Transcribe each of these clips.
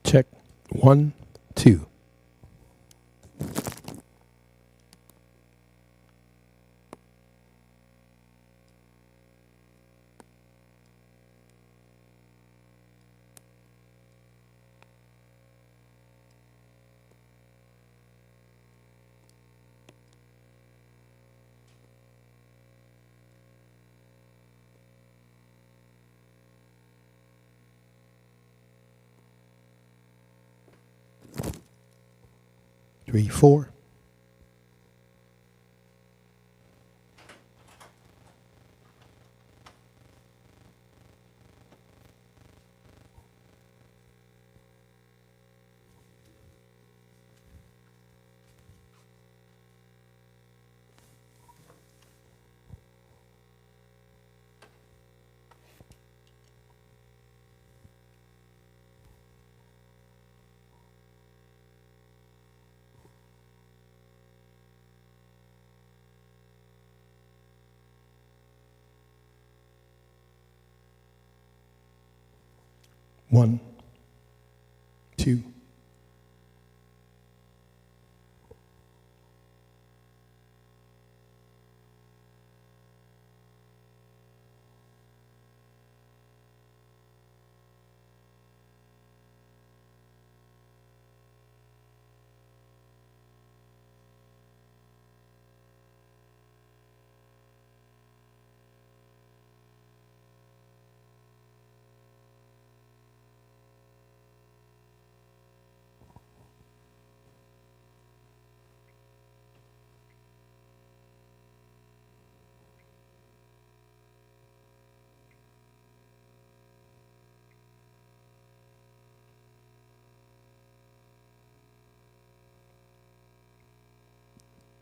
Check. 1, 2. Three, 4. One, 2.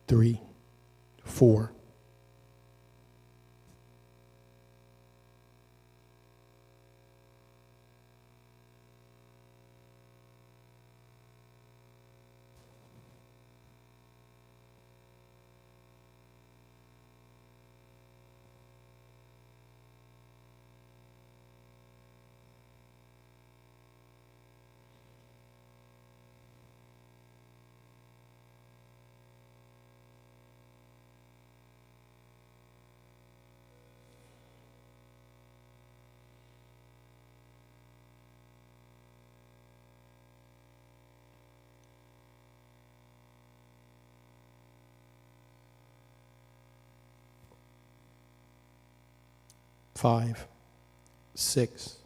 Three, 4. Five, 6.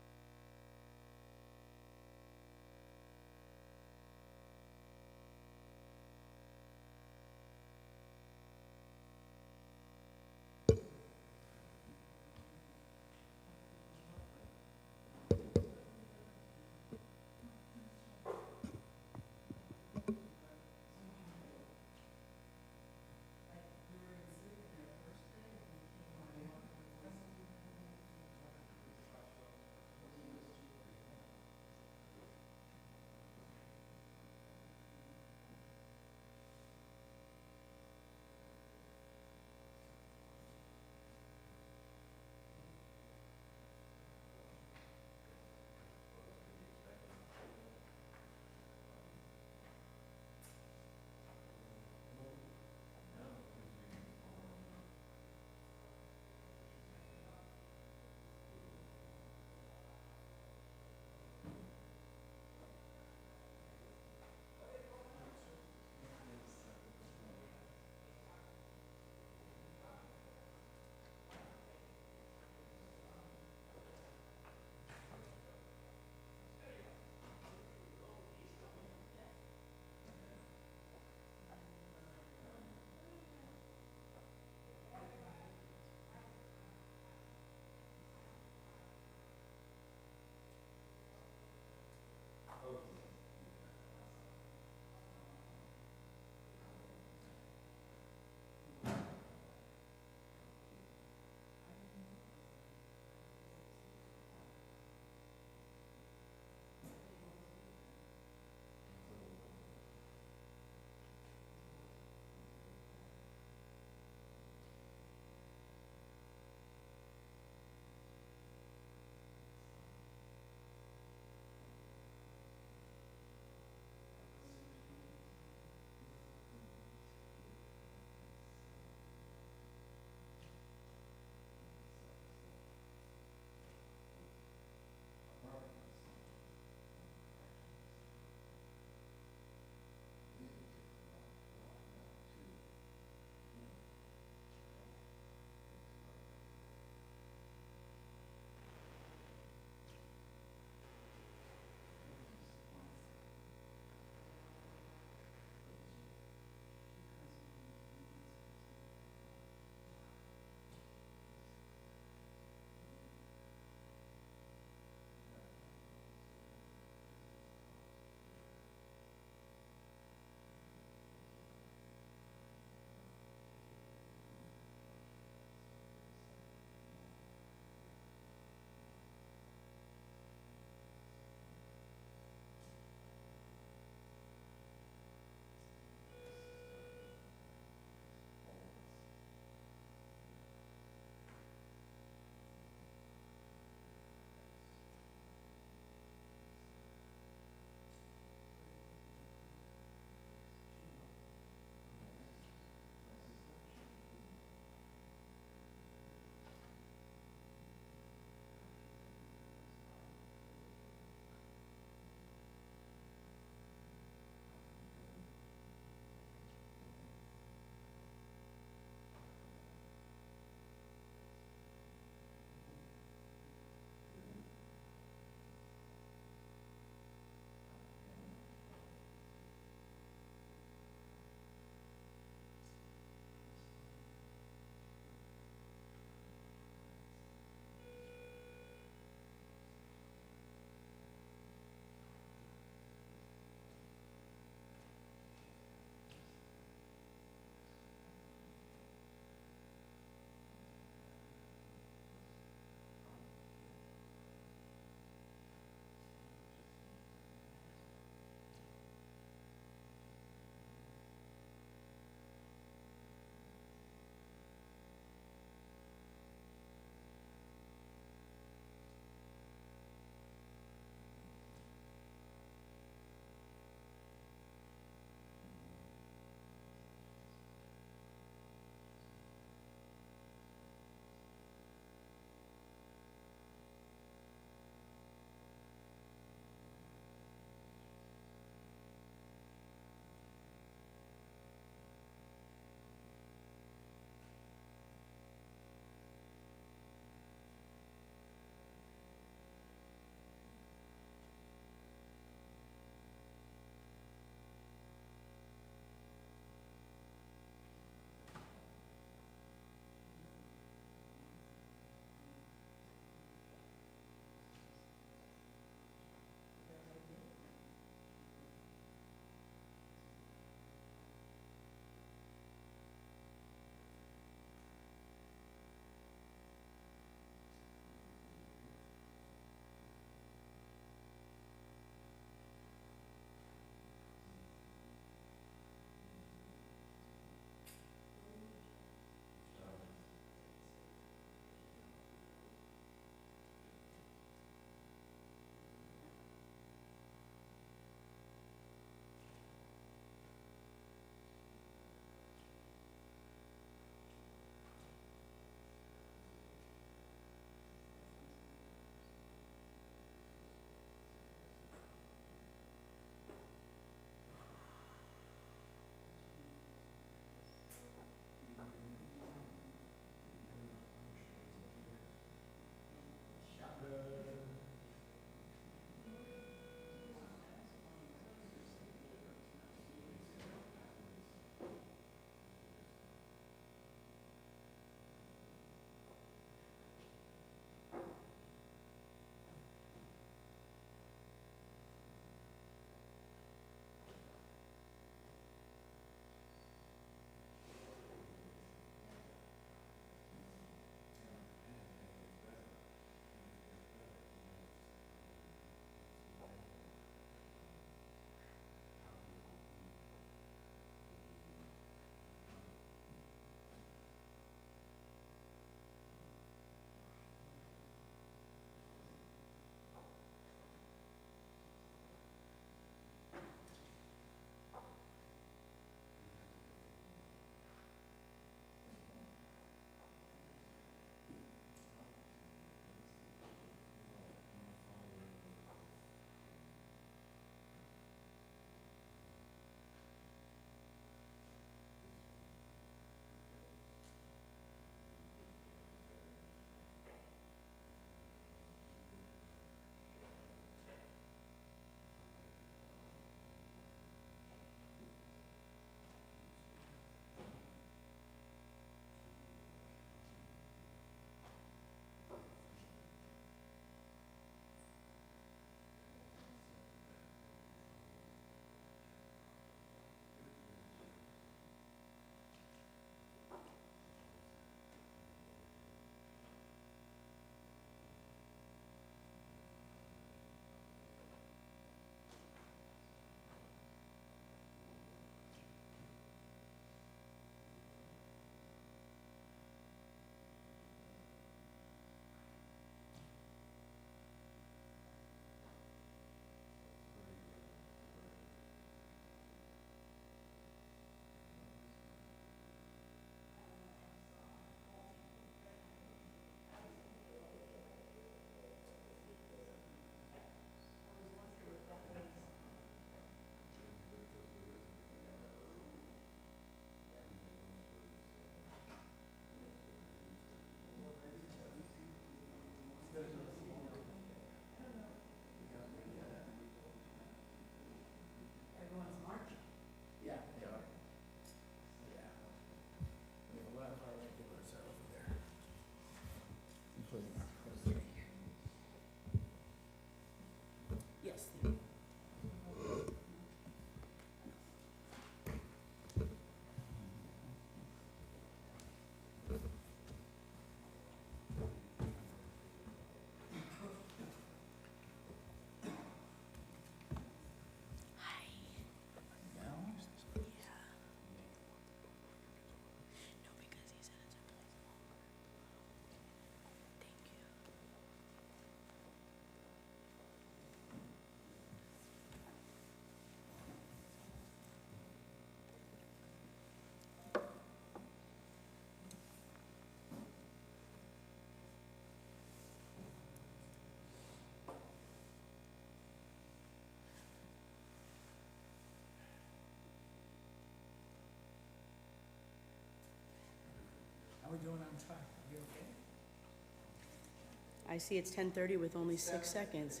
I see it's 10:30 with only 6 seconds.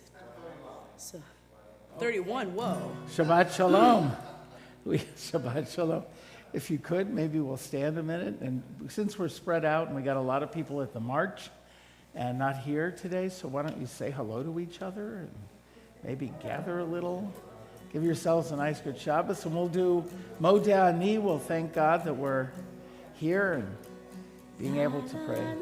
So, 31, whoa. Shabbat Shalom. Shabbat Shalom. If you could, maybe we'll stand a minute. And since we're spread out and we got a lot of people at the march and not here today, so why don't you say hello to each other and maybe gather a little? Give yourselves a nice good Shabbos, and we'll do Modeh Ani. We'll thank God that we're here and being able to pray.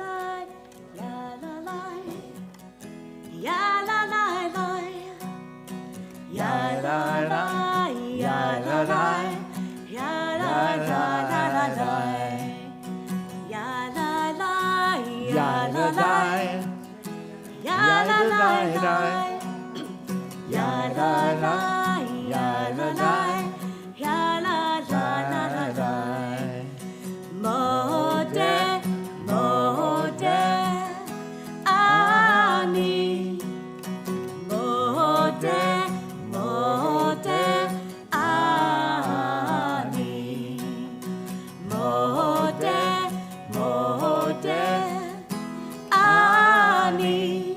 Modeh, Modeh Ani. Modeh, Modeh Ani. Modeh, Modeh Ani.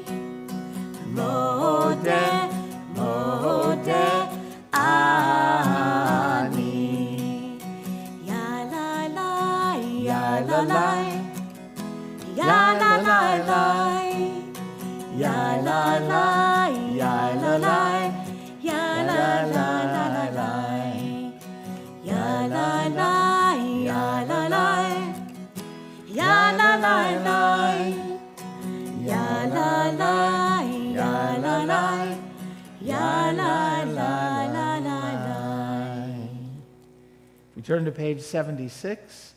Modeh, Modeh Ani. Ya la la, ya la la, ya la la la, ya la la, ya la la, ya la la la la, ya la la, ya la la, ya la la la, ya la la, ya la la, ya la la la la la. We turn to page 76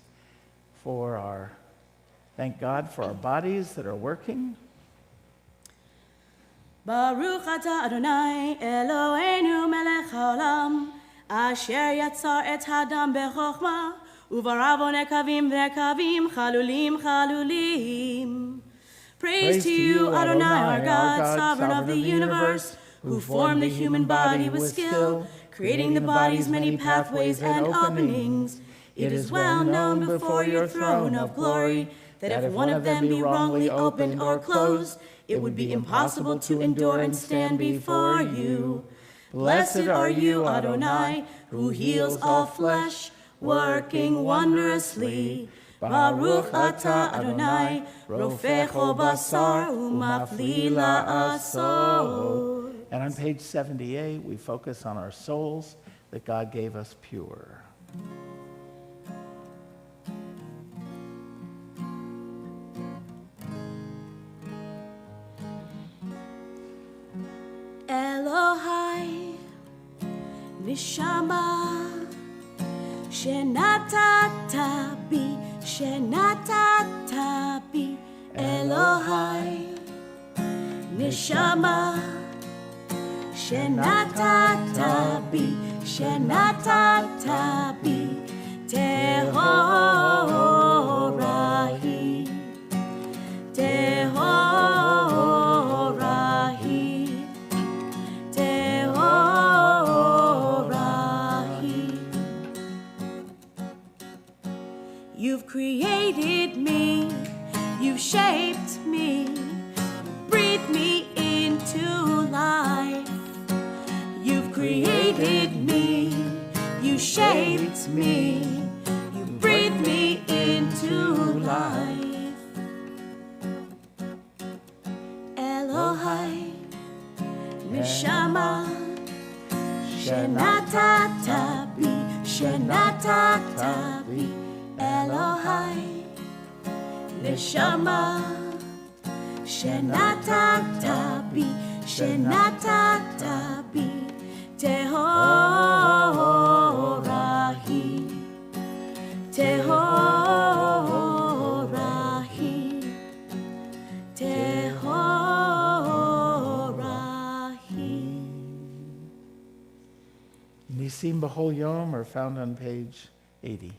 for our, thank God for our bodies that are working. Baruch atah Adonai Eloheinu melech haolam asher yatzar et hadam bechokma uvarav nekavim v'nekavim chalulim chalulim. Praise to you, Adonai, our God, sovereign of the universe, who formed the human body with skill, creating the body's many pathways and openings. It is well known before your throne of glory that if one of them be wrongly opened or closed, it would be impossible to endure and stand before you. Blessed are you, Adonai, who heals all flesh, working wondrously. Baruch atah Adonai, rofecho basar umafli la'asor. And on page 78, we focus on our souls that God gave us pure. Elohai, Nishama, Shenatata bi, Shenatata bi, Elohai, Nishama, Shenatata bi, Shenatata bi, Tehorahi, Tehorahi, Tehorahi. You've created me, you've shaped me, breathed me into life. You've created me, you shaped me, you breathed me into life. Elohai, Neshama, Shenatata bi, Shenatata bi, Elohai, Neshama, Shenatata bi, Shenatata bi, Tehorahi, Tehorahi, Tehorahi. Nisim B'chol Yom are found on page 80.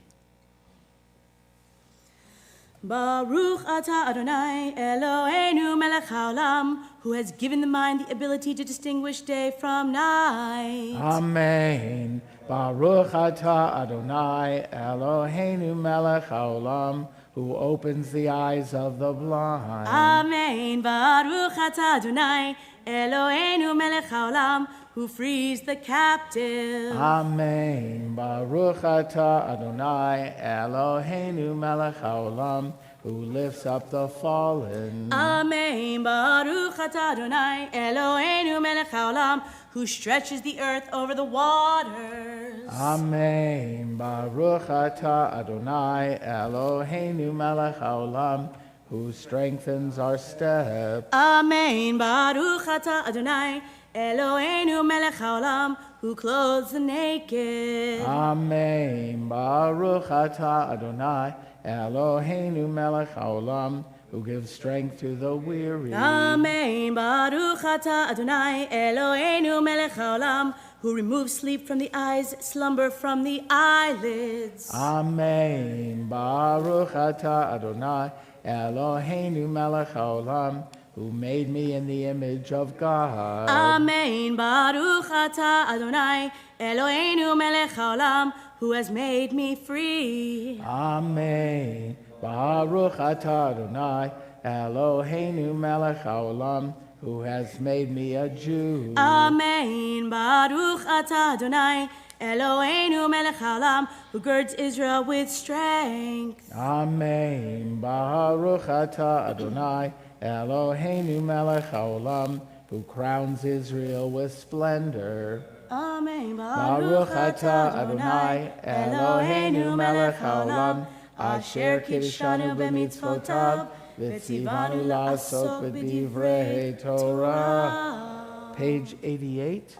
Baruch atah Adonai Eloheinu melech haolam, who has given the mind the ability to distinguish day from night. Amen. Baruch atah Adonai Eloheinu melech haolam, who opens the eyes of the blind. Amen. Baruch atah Adonai, Eloheinu melech haolam, who frees the captive. Amen. Baruch atah Adonai, Eloheinu melech haolam, who lifts up the fallen. Amen. Baruch atah Adonai, Eloheinu melech haolam, who stretches the earth over the waters. Amen. Baruch atah Adonai, Eloheinu melech haolam, who strengthens our steps. Amen. Baruch atah Adonai, Eloheinu melech haolam, who clothes the naked. Amen. Baruch atah Adonai, Eloheinu melech haolam, who gives strength to the weary. Amen. Baruch atah Adonai, Eloheinu melech haolam, who removes sleep from the eyes, slumber from the eyelids. Amen. Baruch atah Adonai, Eloheinu melech haolam, who made me in the image of God. Amen. Baruch atah Adonai, Eloheinu melech haolam, who has made me free. Amen. Baruch atah Adonai, Eloheinu melech haolam, who has made me a Jew. Amen. Baruch atah Adonai, Eloheinu melech haolam, who girds Israel with strength. Amen. Baruch atah Adonai, Eloheinu melech haolam, who crowns Israel with splendor. Amen. Baruch atah Adonai, Eloheinu melech haolam, asher kiddushanu b'mitzvotav, v'tzivanu la'asok b'divrei Torah. Page 88.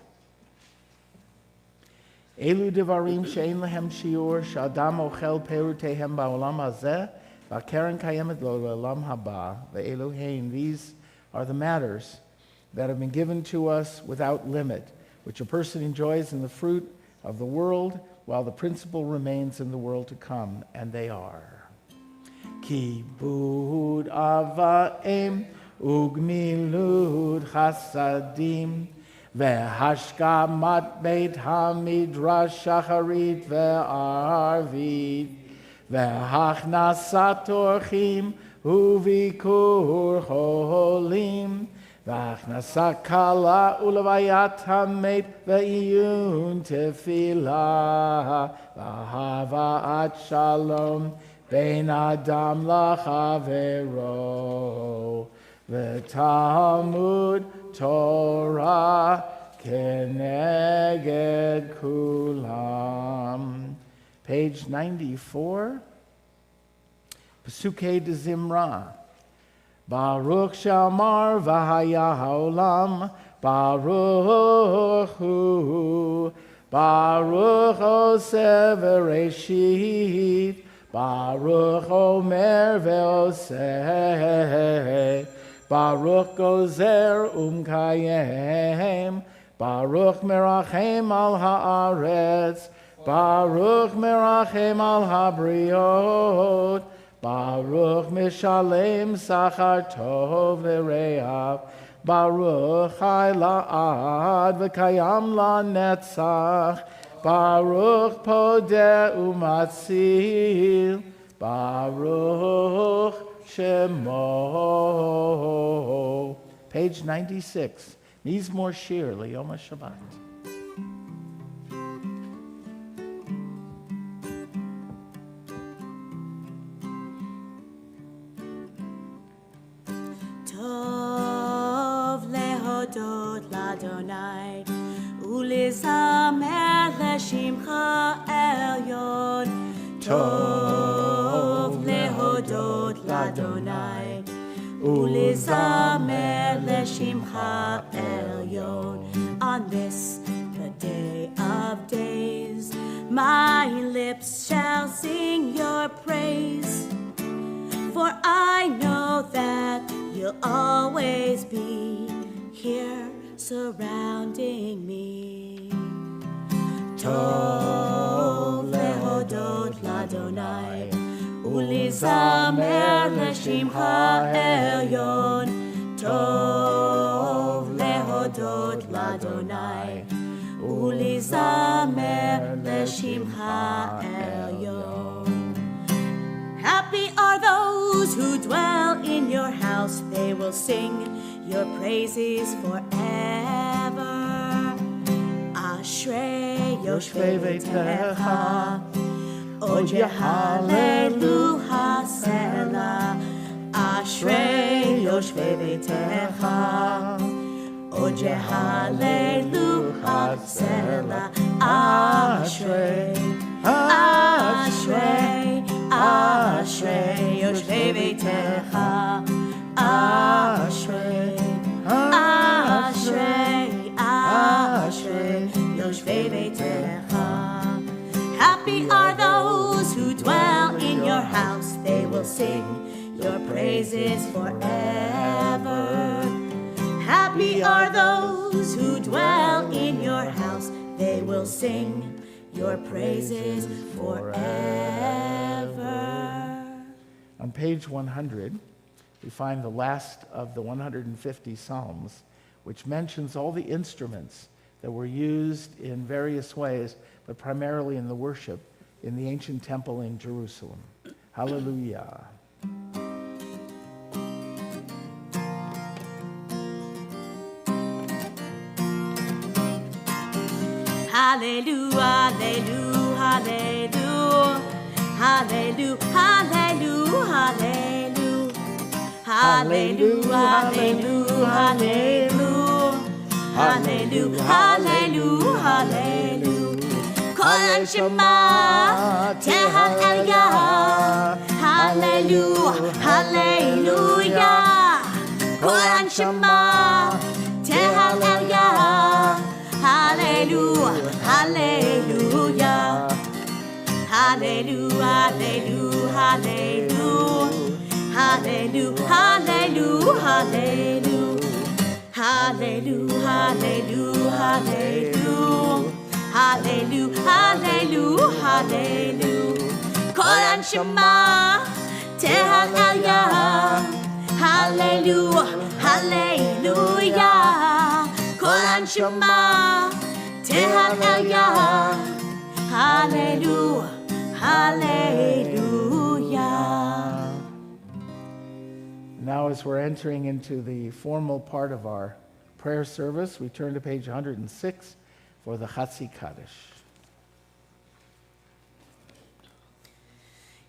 Elu devarim she'en lehem shiur, she'adam ochel perutehem ba'olam hazeh, v'keren kayemet lo le'olam haba, ve'elu hein. These are the matters that have been given to us without limit, which a person enjoys in the fruit of the world, while the principle remains in the world to come, and they are Kibud avaim ugmilud chasadim vehashkamat beit hamidrash shacharit ve'arvit vehachnasat orchim uvikur cholim v'achnasa kala u'levayat hamet ve'iyun tefillah v'hava'at shalom bein adam lachavero v'talmud Torah keneged kulam. Page 94, Pesukei de Zimra. Baruch shamar v'haya haolam, Baruch hu, Baruch oseh v'reshit, Baruch omer ve'oseh, Baruch gozer umkayem, Baruch merachem al haaretz, Baruch merachem al habriot, Baruch mishalem sachar tov v'reav, Baruch chai la'ad v'kayam la'netzach, Baruch podeh umatzil, Baruch shemo. Page 96, Mizmor Shir L'Yom HaShabbat. Adonai, ulizamer leshimcha elyon. Tov lehodot l'Adonai, ulizamer leshimcha elyon. On this, the day of days, my lips shall sing your praise. For I know that you'll always be here surrounding me. Tov lehodot l'Adonai, ulizamer leshimcha elyon. Tov lehodot l'Adonai, ulizamer leshimcha elyon. Happy are those who dwell in your house, they will sing your praises forever. Ashrei yoshvei beitecha, Oje hallelu Selah. Ashrei yoshvei beitecha, Oje hallelu Selah. Ashrei, Ashrei, Ashrei yoshvei beitecha. Ashrei, Ashrei, Ashrei yoshvei beitecha. Happy are those who dwell in your house, they will sing your praises forever. Happy are those who dwell in your house, they will sing your praises forever. On page 100, we find the last of the 150 Psalms, which mentions all the instruments that were used in various ways, but primarily in the worship in the ancient temple in Jerusalem. Hallelujah. Hallelujah, hallelujah, hallelujah, hallelujah, hallelujah, hallelujah, hallelujah, hallelujah, hallelujah, hallelujah. Kol anshema tehallel, hallelujah, hallelujah. Kol anshema tehallel. Hallelujah, hallelujah, hallelujah, hallelujah, hallelujah, hallelujah, hallelujah, hallelujah, hallelujah, hallelujah, hallelujah, hallelujah. Kol anshema tehallel, hallelujah, hallelujah. Kol anshema tehallel, hallelujah, hallelujah. Now, as we're entering into the formal part of our prayer service, we turn to page 106 for the Chatzi Kaddish.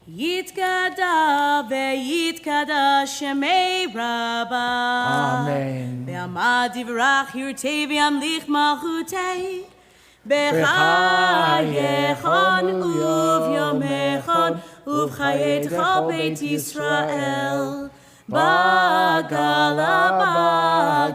Yitkada ve'yitkada shemei Rabba. Amen. Ve'amad yivrach yirtei ve'amlich malchutei. B'chayechon uvyomechon uv'chayetcha beit Yisrael. Bagala,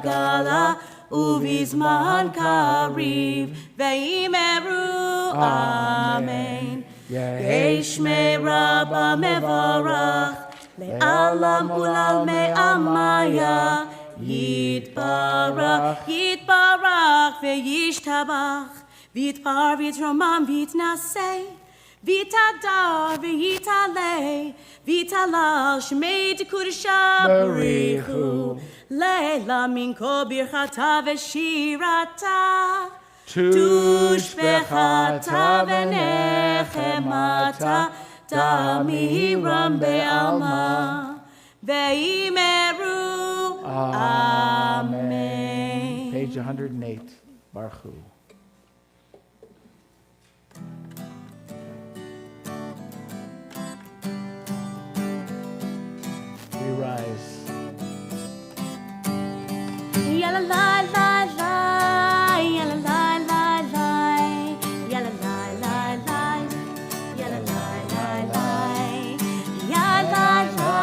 bagala, uvizman kariv ve'imeru. Amen. Yesh me Rabba mevarach le'alam ulal me'amaya yitbarach yitbarach ve'yishtabach v'yitpar v'yitromam v'yitnaseh v'yitadar v'yitaleh v'yitalal shmei t'kudisha b'richu le'la minko birchata v'shirata Tushbechata v'nechemata tamiram be'alma ve'imeru. Amen. Page 108, Baruch Hu. We rise. Yalla la la la, yalla la la la, yalla la la la, yalla la la la, yalla la,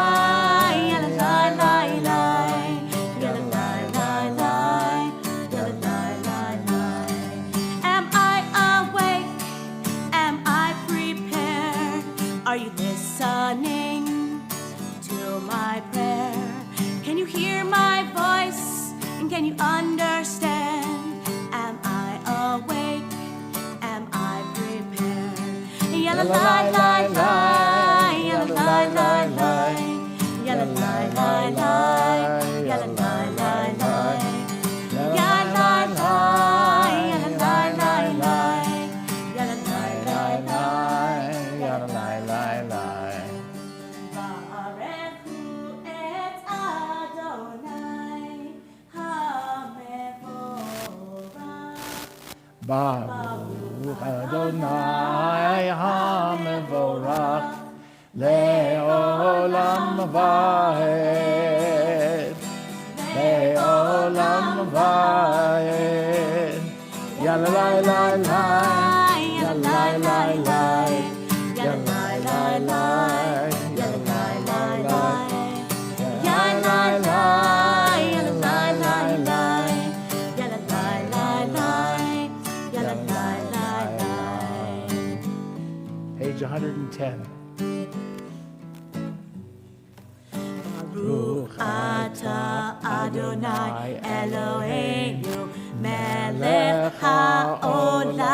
yalla la la la, yalla la la la, yalla la la la. Am I awake? Am I prepared? Are you listening to my prayer? Can you hear my voice? And can you understand? Am I awake? Am I prepared? Yalla la la la, yalla la la la, yalla la la la, yalla la la la, yalla la la, yalla la la la, yalla la la la, Yada la la la. Barechu Baruch Adonai HaMevorach Le'olam Va'ed Le'olam Va'ed Yalalai lai lai Yalalai lai lai Yalalai lai lai Yalalai lai lai Yalalai lai Yalalai lai lai Yalalai lai lai Yalalai lai lai. Page 110. Baruch Ata Adonai Eloheinu Melech HaOlam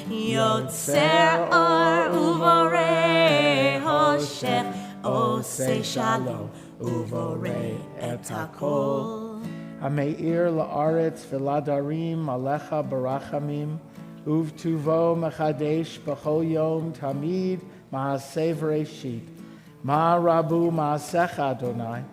Yotzer Or Uvorei Hoshech Osei Shalom Uvorei Et HaKol Hameir la'aretz v'ladarim alecha barachamim uvtuvo mechadesh b'chol yom tamid ma'aseh v'reshit ma rabu ma'asecha Adonai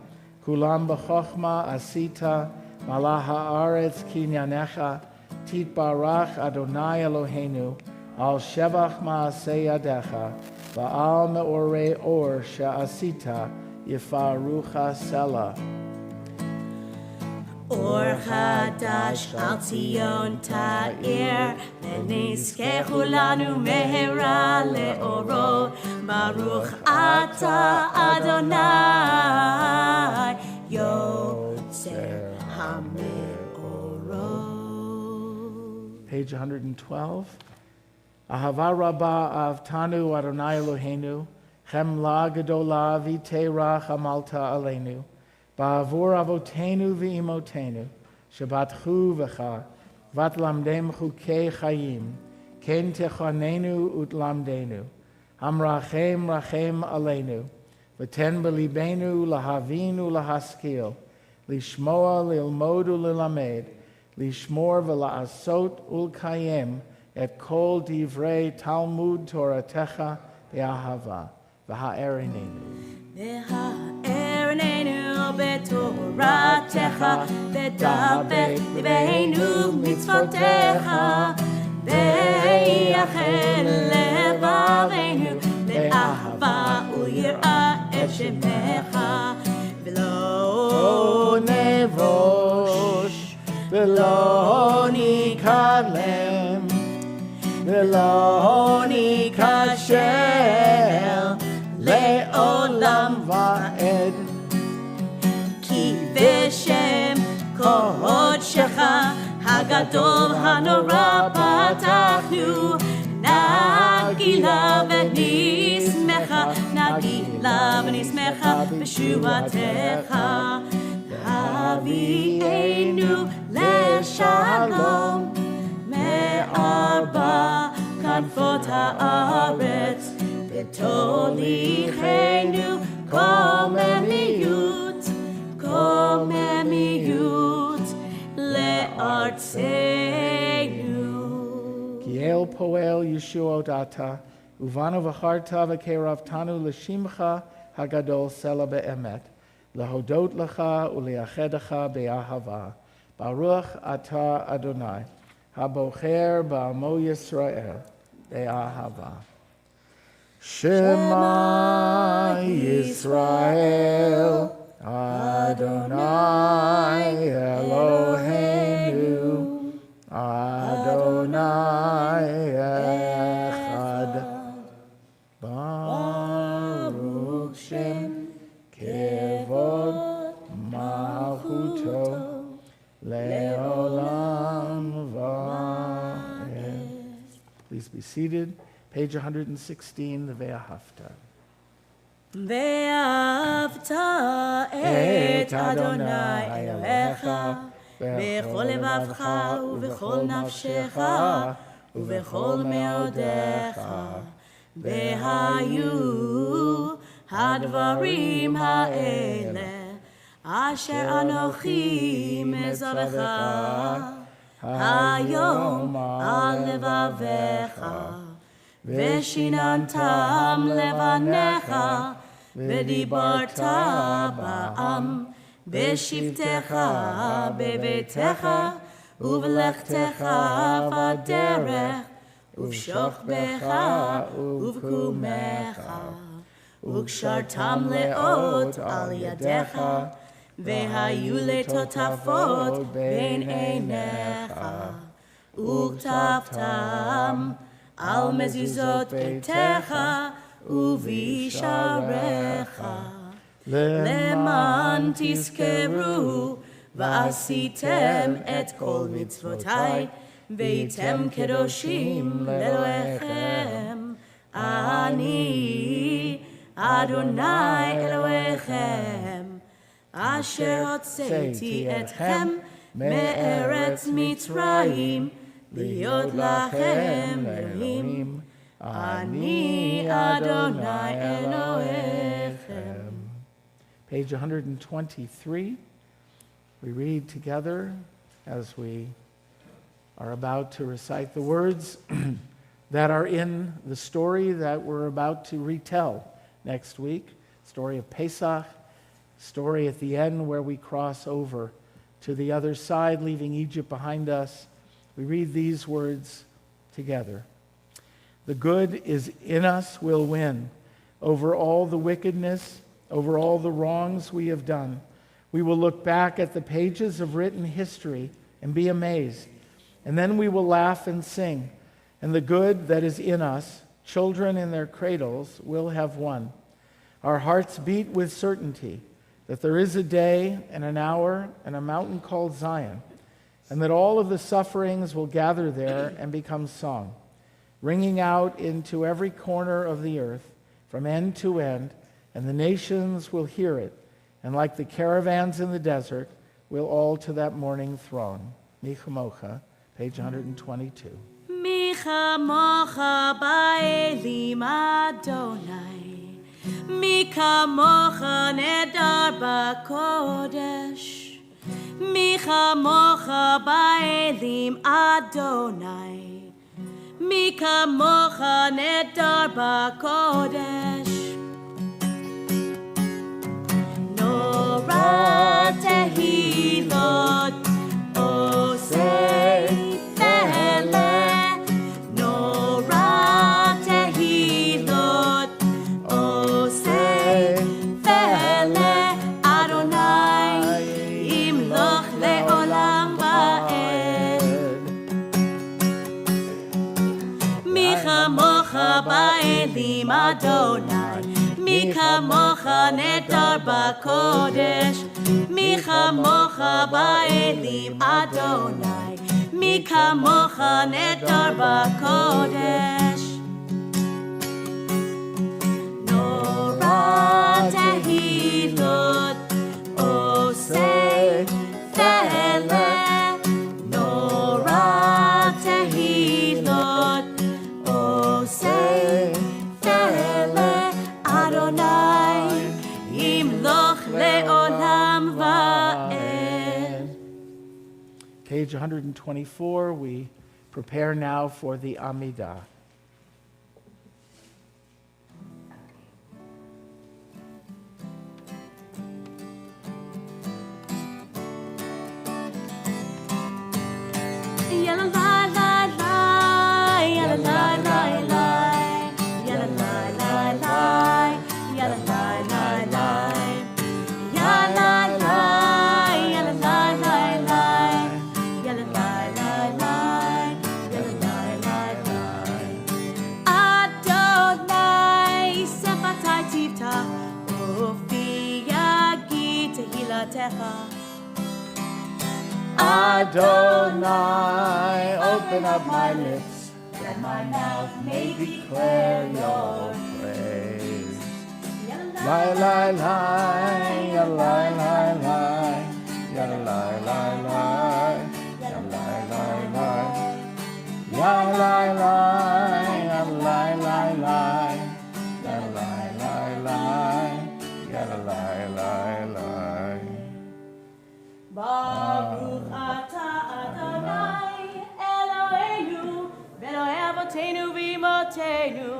kulam b'chochma asita malah ha'aretz kinyanecha titbarach Adonai Eloheinu al shevach ma'aseh yadecha va'al me'orei or she'asita yifarucha selah. Or Chadash al Tzion Ta'ir V'nizkechu lanu mehera le'oro Baruch Ata Adonai Yotzer HaMe'orot. Page 112. Ahava Rabbah Avtanu Adonai Eloheinu Chemla Gedola V'Teira Chamalta Aleinu Ba'avur avotenu v'imotenu, shabatchu v'cha, vatlamdem chukei chayim, ken techanenu utlamdenu, hamrachem rachem aleinu, v'ten belibenu lahavinu lahaskil, lishmoa lilmod ulilamed, lishmor v'laasot ulkayem, et kol divrei Talmud Toratecha be'ahava, v'ha'erinenu. בתורתך, ודבק ליבנו מצוותיך, ויחל לבבינו לאהבה וליראה את שמך, ולא נבוש, ולא ניכלם, ולא ניכשל, לעולם ועד. בשם קודשך הגדול הנורא פתחנו, נגילה ונשמחה, נגילה ונשמחה בשובתך, הביאנו לשלום מארבע כנפות הארץ, ותוליכנו קוממיות קוממיות לארצנו. כי אל פועל ישועות אתה, ובנו בחרת וקרבתנו לשמך הגדול סלע באמת, להודות לך ולייחדך באהבה. ברוך אתה אדוני, הבוחר בעמו ישראל באהבה. שמע ישראל Adonai Eloheinu, Adonai Echad, Baruch Shem Kevod Malchuto, Leolam Va'ed. Please be seated. Page 116, the Ve'ahavta. ואהבת את אדוני אלוהיך בכל לבבך ובכל נפשך ובכל מאודיך, והיו הדברים האלה אשר אנוכי מזרעך היום על לבביך, ושיננתם לבניך, ודיברת בעם, בשבתך, בביתך, ובלכתך בדרך, ובשוכבך ובקומך, וקשרתם לאות על ידיך, והיו לטוטפות בין עיניך, וכתבתם על מזוזות ביתך ובשעריך, למען תזכרו ועשיתם את כל מצוותיי, והייתם קדושים לאלוהיכם. אני אדוני אלוהיכם, אשר הוצאתי אתכם מארץ מצרים, להיות לכם אלוהים. אני אדוני אלוהיכם. Page 123. We read together as we are about to recite the words that are in the story that we're about to retell next week. Story of Pesach, story at the end where we cross over to the other side, leaving Egypt behind us. We read these words together. The good is in us will win over all the wickedness, over all the wrongs we have done. We will look back at the pages of written history and be amazed. And then we will laugh and sing. And the good that is in us, children in their cradles, will have won. Our hearts beat with certainty that there is a day and an hour and a mountain called Zion, and that all of the sufferings will gather there and become song, ringing out into every corner of the earth from end to end, and the nations will hear it, and like the caravans in the desert, will all to that morning throng. Mi chamocha, page 122. Mi chamocha ba'elim Adonai, mi kamocha nedar b'kodesh, mi chamocha ba'elim Adonai, mi kamocha nedar b'kodesh. Nora tehilot osei fele, Nora tehilot osei fele, Adonai imloch leolam va'ed. Mi chamocha ba'elim Adonai, mi kamocha nedar b'kodesh, mi chamocha ba'elim Adonai, mi kamocha nedar b'kodesh. Nora tehilot osei fele, Nora tehilot osei fele, Adonai imloch leolam va'ed. Page 124, we prepare now for the Amidah. Yalla la la la, yalla la la la, yalla la la la, yalla la la la, yalla la, yalla la la la, yalla la la la, yalla la la la. Adonai sefatai tivta, ufi yagi tehilatecha. Adonai, open up my lips, that my mouth may declare your praise. Lai, lai, lai, ya, lai, lai, lai, ya, lai, lai, lai, ya, lai, lai, lai, ya, lai, lai, ya, lai, lai, lai, ya, lai, lai, lai, ya, lai, lai, lai. Baruch atah Adonai Eloheinu, Elohei Avotenu v'Imotenu,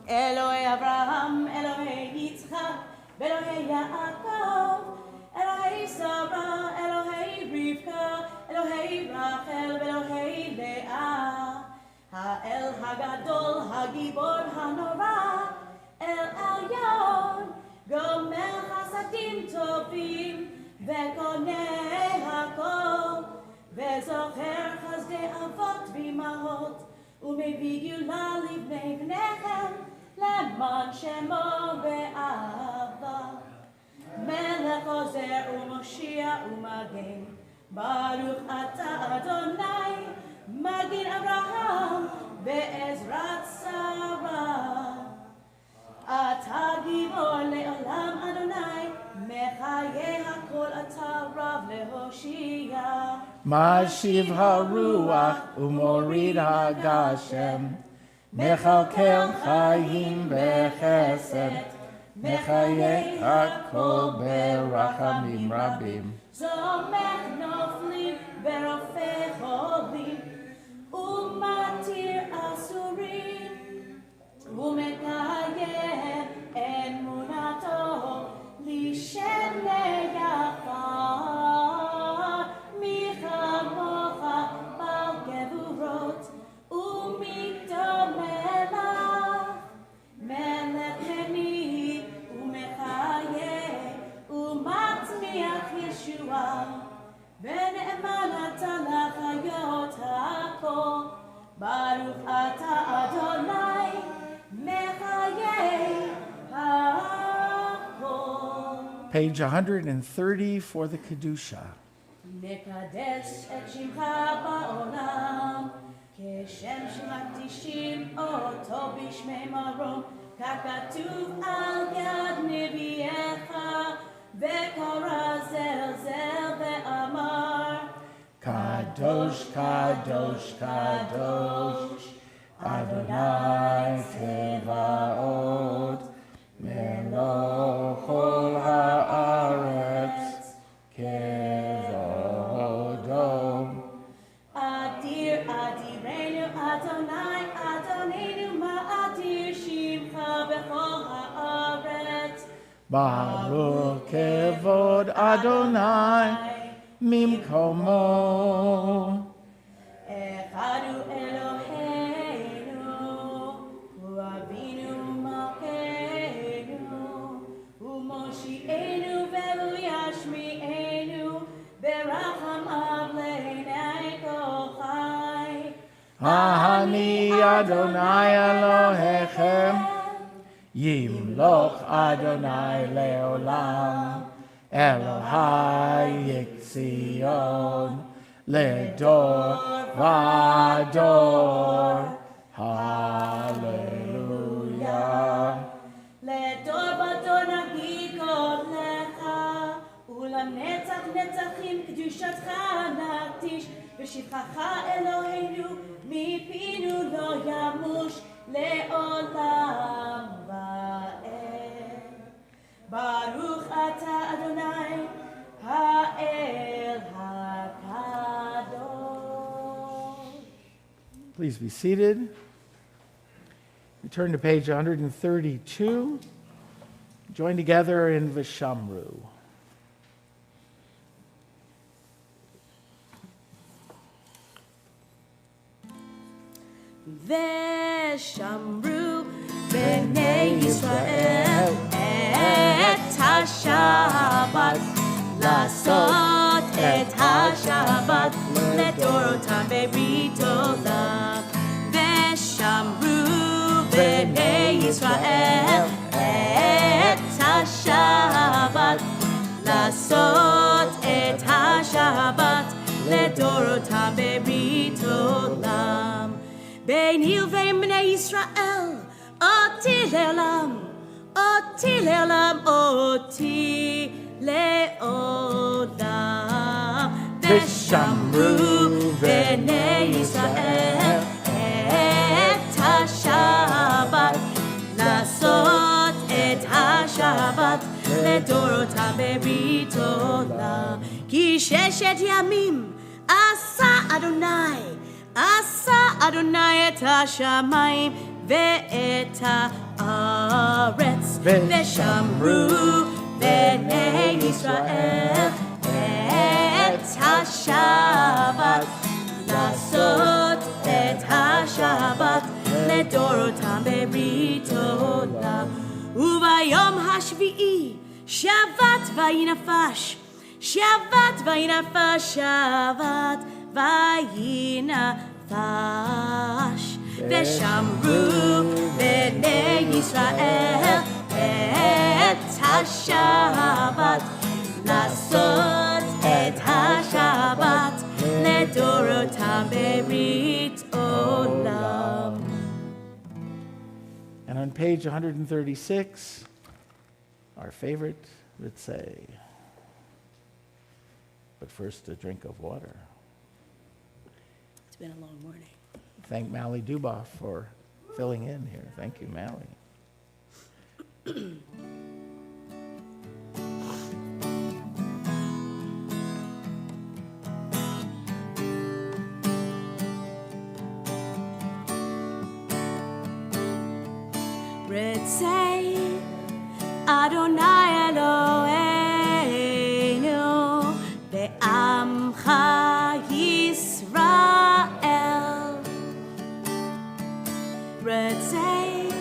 Elohei Abraham, Elohei Yitzchak, Elohei Yaakov, Elohei Sarah, Elohei Rivka, ואלוהי רחל ואלוהי לאה, האל הגדול, הגיבור הנורא, אל עליון, גומל חסדים טובים, וקונה הכל, וזוכר חסדי אבות ואימהות, ומביא גאולה לבני בניכם, למען שמו באהבה. מלך עוזר ומושיע ומגן, ברוך אתה אדוני, מגן אברהם בעזרת שרה. אתה גיבור לעולם אדוני, מחיה הכל אתה רב להושיע. משיב הרוח ומוריד הגשם, מכלכל חיים בחסד, מחיה הכל ברחמים רבים. זומך נופלים ורופא חולים, ומתיר אסורים, ומקיים אמונתו לשם יפה. מי כמוך בעל גבורות ומדומה לך, מלך מני ומחיה ומצמיח ישועה, ונאמן אתה לחיות הכל. ברוך אתה אדוני, מחיה הכל. Page 130 for the Kedusha. נקדש את שמך בעולם, כשם שמקדישים אותו בשמי מרום, ככתוב על יד נביאך, וקרא זלזל ואמר, קדוש, קדוש, קדוש, אדוני צבאות, מלוא כל הארץ כבודו. אדיר אדירנו אדוני, אדוננו מה אדיר שמך בכל הארץ. ברוך כבוד אדוני ממקומו. אחד הוא אלוהינו, הוא אבינו מלכנו, הוא מושיענו והוא ישמיענו, ברחמיו לעיני כל חי. אני אדוני אלוהיכם, ימלוך אדוני לעולם, אלוהי ציון, לדור ודור. הללויה. לדור ודור נגיד קודלך, ולנצח נצחים קדושתך נקדיש, ושבחך אלוהינו מפינו לא ימוש לעולם ועד. ברוך אתה אדוני האל הקדוש. Please be seated. We turn to page 132. Join together in Vishamru. ושמרו בני ישראל את השבת, לעשות את השבת לדורותם בברית עולם. ושמרו בני ישראל את השבת, לעשות את השבת לדורותם בברית עולם. ביני ובין בני ישראל, אותי לעולם, אותי לעולם, אותי לעולם. ושמרו בני ישראל את השבת, לעשות את השבת לדורותם בברית עולם. כי ששת ימים עשה אדוני, עשה אדוני את השמיים ואת הארץ. ושמרו בני ישראל את השבת, לעשות את השבת לדורותם בברית עולם. וביום השביעי שבת ויהי נפש, שבת ויהי נפש, שבת ויהי נפש. ושמרו בני ישראל את השבת, לעשות את השבת לדורותם בברית עולם. And on page 136, our favorite would say, but first a drink of water. It's been a long morning. Thank Mally Duboff for filling in here. Thank you, Mally. Ritzei Adonai Eloheinu be'amcha Yisrael. Ritzei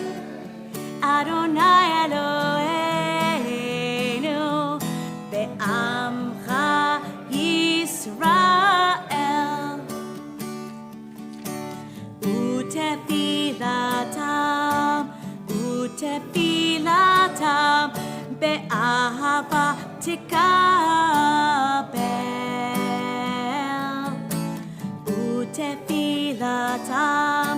Adonai Eloheinu be'amcha Yisrael. Utefilatam Tefilatam be'ahava tikabel. Utefilatam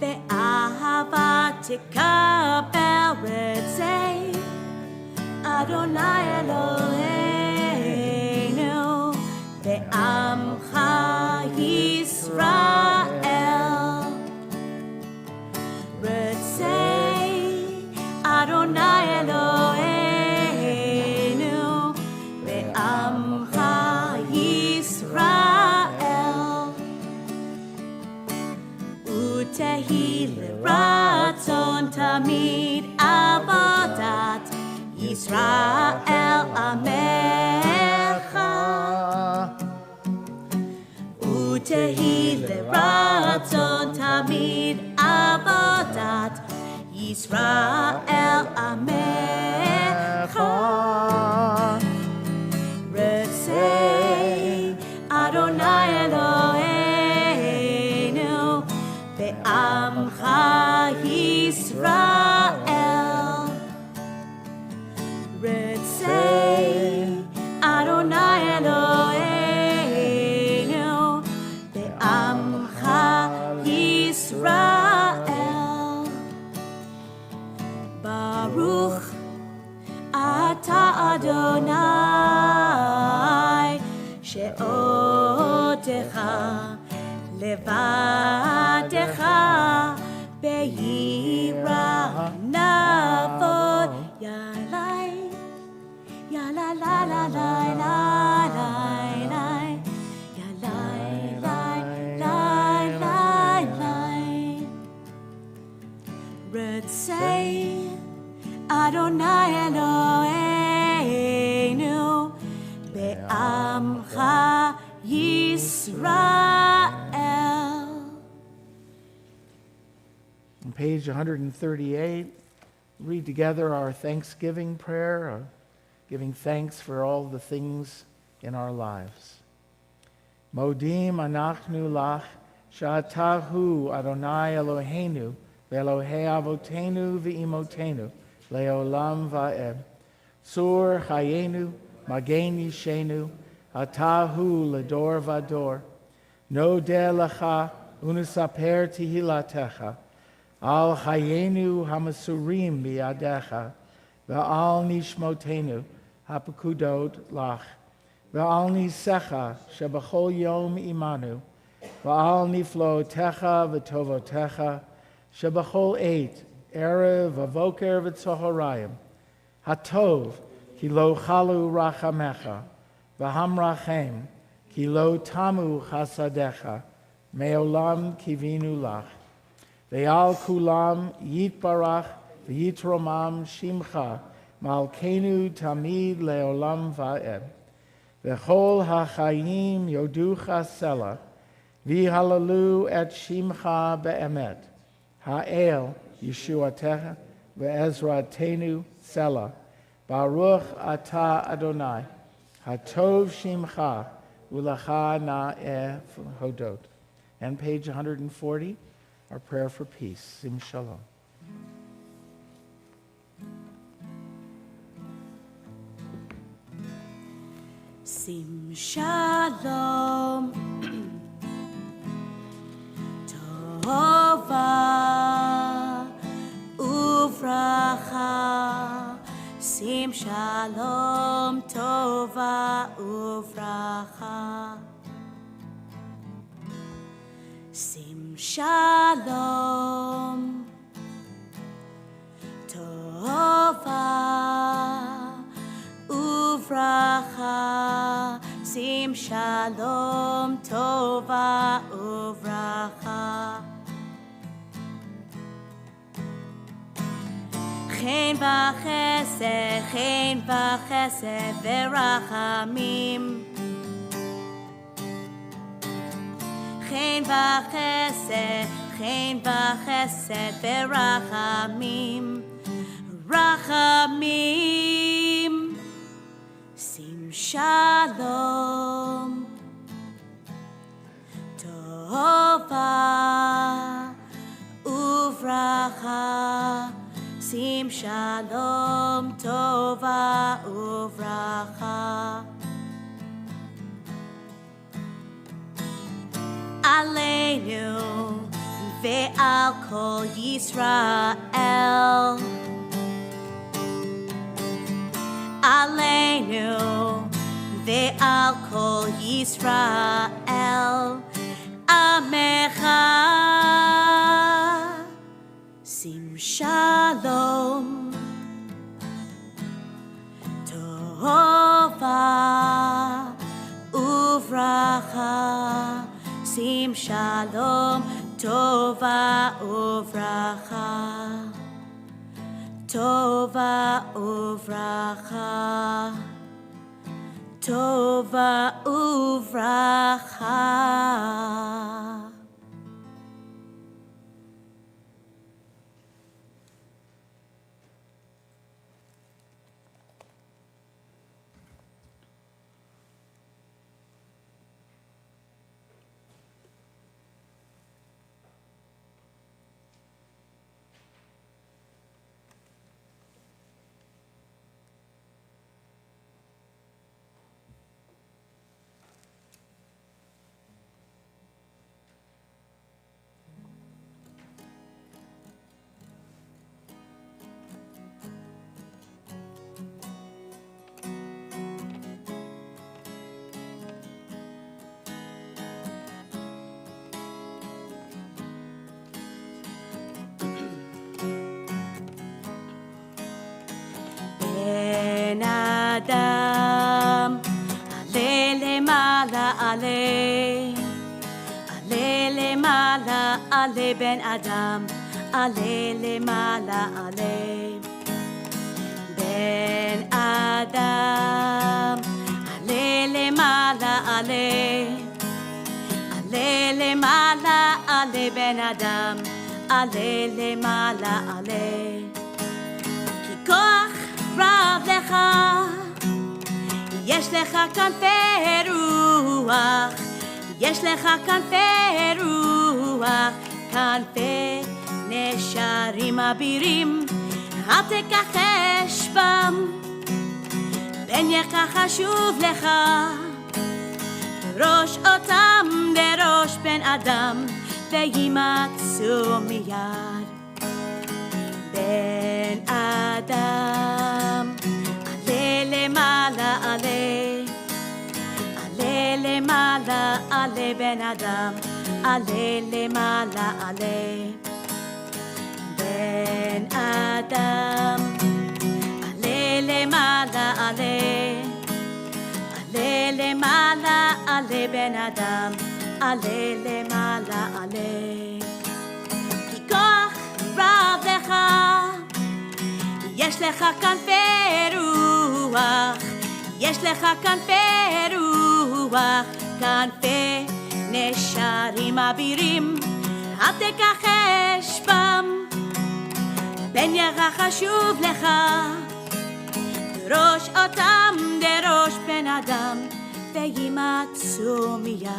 be'ahava tikabel. Ritzei Adonai Eloheinu be'amcha Yisrael. Ritzei Adonai Eloheinu be'amcha Yisrael. Utehi l'ratzon tamid avodat Yisrael amecha. Utehi l'ratzon tamid avodat Yisrael amecha. Ritzei Adonai Eloheinu be'amcha Yisrael. Ritzei Adonai Eloheinu be'amcha Yisrael. Baruch Ata Adonai she'otecha levadecha be'yira navod yalai yalalai lai lai lai yalai lai lai lai lai. Ritzei Adonai Eloheinu be'amcha Yisrael. On page 138, read together our Thanksgiving prayer, giving thanks for all the things in our lives. Modim anachnu lach sha'atahu Adonai Eloheinu ve'Elohei avotenu ve'imotenu le'olam va'ed. Sur chayenu magen yishenu atahu ledor vador. Nodeh lecha unusaper tihilatecha. Al chayenu hamasurim biadecha. Ve'al nishmotenu hapekudot lach. Ve'al nisecha shebachol yom imanu. Ve'al niflotecha v'tovotecha shebachol eit erev v'voker v'tzoharayim. Hatov ki lo chalu rachamecha v'hamrachem ki lo tamu chasadecha me'olam kivinu lach. Ve'al kulam yitbarach v'yitromam shimcha Malkeinu tamid leolam va'ed. V'chol ha'chayim yoducha sela. V'halalu et shimcha be'emet. Ha'el Yeshuatecha ve'ezratenu sela. Baruch atah Adonai. Hatov shimcha u'lecha na'eh hodot. And page 140, our prayer for peace. Sim shalom. Sim shalom. Tova uvracha. Sim shalom. Tova uvracha. Sim shalom. Tova uvracha. Sim shalom. Tova uvracha. Chen v'chesed v'rachamim. Chen v'chesed v'rachamim. Rachamim. Sim shalom. Tova uvracha. Sim shalom. Tova uvracha. Aleinu ve'al kol Yisrael. Aleinu ve'al kol Yisrael. Amecha. Sim shalom. Tova uvracha. Sim shalom. Tova uvracha. Tova uvracha. Tova uvracha. Ben Adam, ale lemala ale, ale lemala ale Ben Adam, ale lemala ale, Ben Adam, ale lemala ale, ale lemala ale Ben Adam, ale lemala ale. כוח רב לך, יש לך כנפי רוח, יש לך כנפי רוח, כנפי נשרים אבירים, אל תכחש בם, פן יקח חשוב לך, ראש אותם לראש בן אדם, וימצאו מיד. Ben Adam, ale lemala ale, ale lemala ale Ben Adam, ale lemala ale, Ben Adam, ale lemala ale, ale lemala ale Ben Adam, ale lemala ale. רב לך, יש לך כנפי רוח, יש לך כנפי רוח, כנפי נשרים אבירים, אל תכחש בם, בן ירח חשוב לך, דרוש אותם, דרוש בן אדם, וימצאו מיד.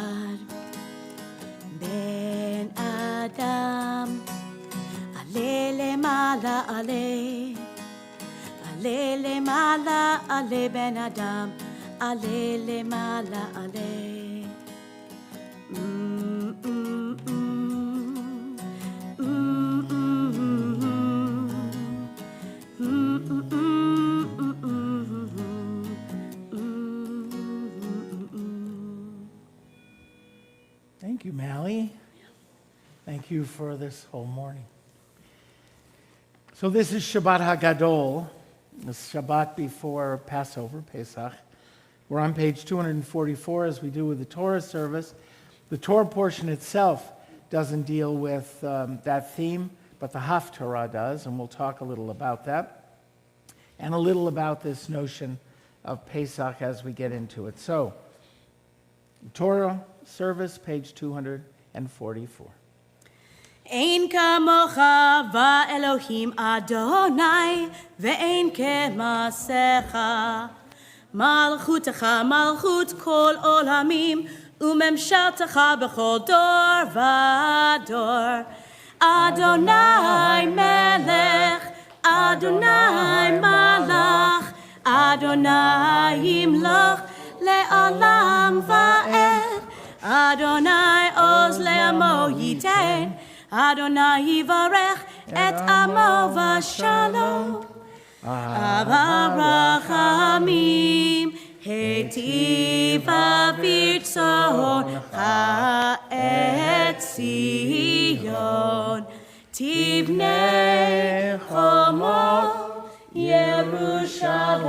בן אדם, עלה למעלה, עלה למעלה, עלה בן אדם, עלה למעלה, עלה. Thank you, Mally. Thank you for this whole morning. So this is Shabbat HaGadol, the Shabbat before Passover, Pesach. We're on page 244, as we do with the Torah service. The Torah portion itself doesn't deal with that theme, but the Haftarah does, and we'll talk a little about that, and a little about this notion of Pesach as we get into it. So, Torah service, page 244. אין כמוך ואלוהים אדוני, ואין כמעשיך. מלכותך מלכות כל עולמים, וממשלתך בכל דור ודור. אדוני מלך, אדוני מלך, אדוני ימלוך לעולם ועד. אדוני עוז לעמו ייתן, אדוני יברך את עמו בשלום. אב רחמים, היטיב אוויר צאנך את ציון, תבנה חומות ירושלים,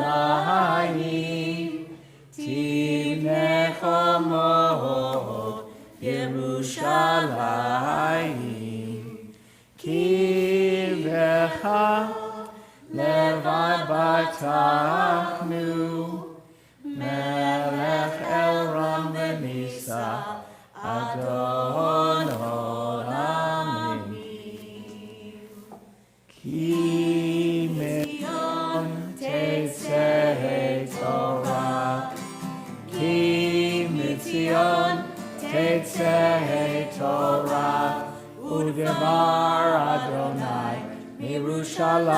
תבנה חומות ירושלים, כי בך לבד בטחנו, מלך אלרם ונישא, אדון עולמים. כי מציון תצא תורה, כי מציון תצא תורה, ודבר אדוני מירושלים.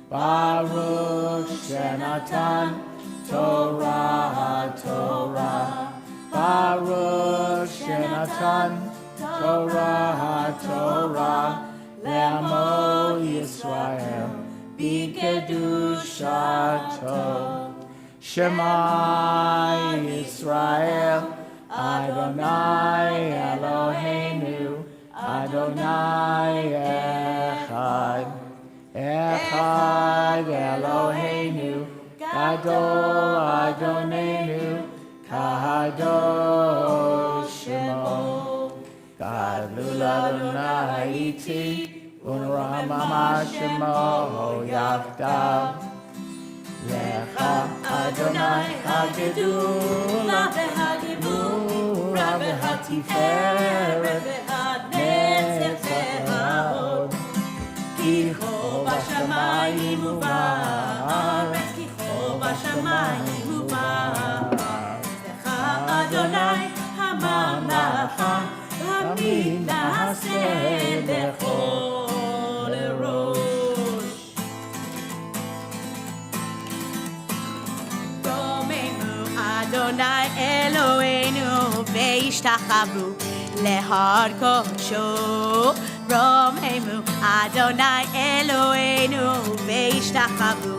ברוך שנתן תורה, תורה, ברוך שנתן תורה, תורה, לעמו ישראל בקדושתו. שמע ישראל, אדוני אלוהינו, אדוני אחד. אחד אלוהינו, גדול אדוננו, קדוש שמו. גדלו לאדוני איתי, ונרומם שמו יחדיו. לך אדוני הגדולה והגבורה והתפארת והנצח וההוד. כי כה בשמיים ובארץ, כי כה בשמיים ובארץ. לך אדוני הממלכה, תמיד נעשה בכל ראש. רוממו אדוני אלוהינו, והשתחוו להר קודשו. רוממו אדוני אלוהינו, והשתחוו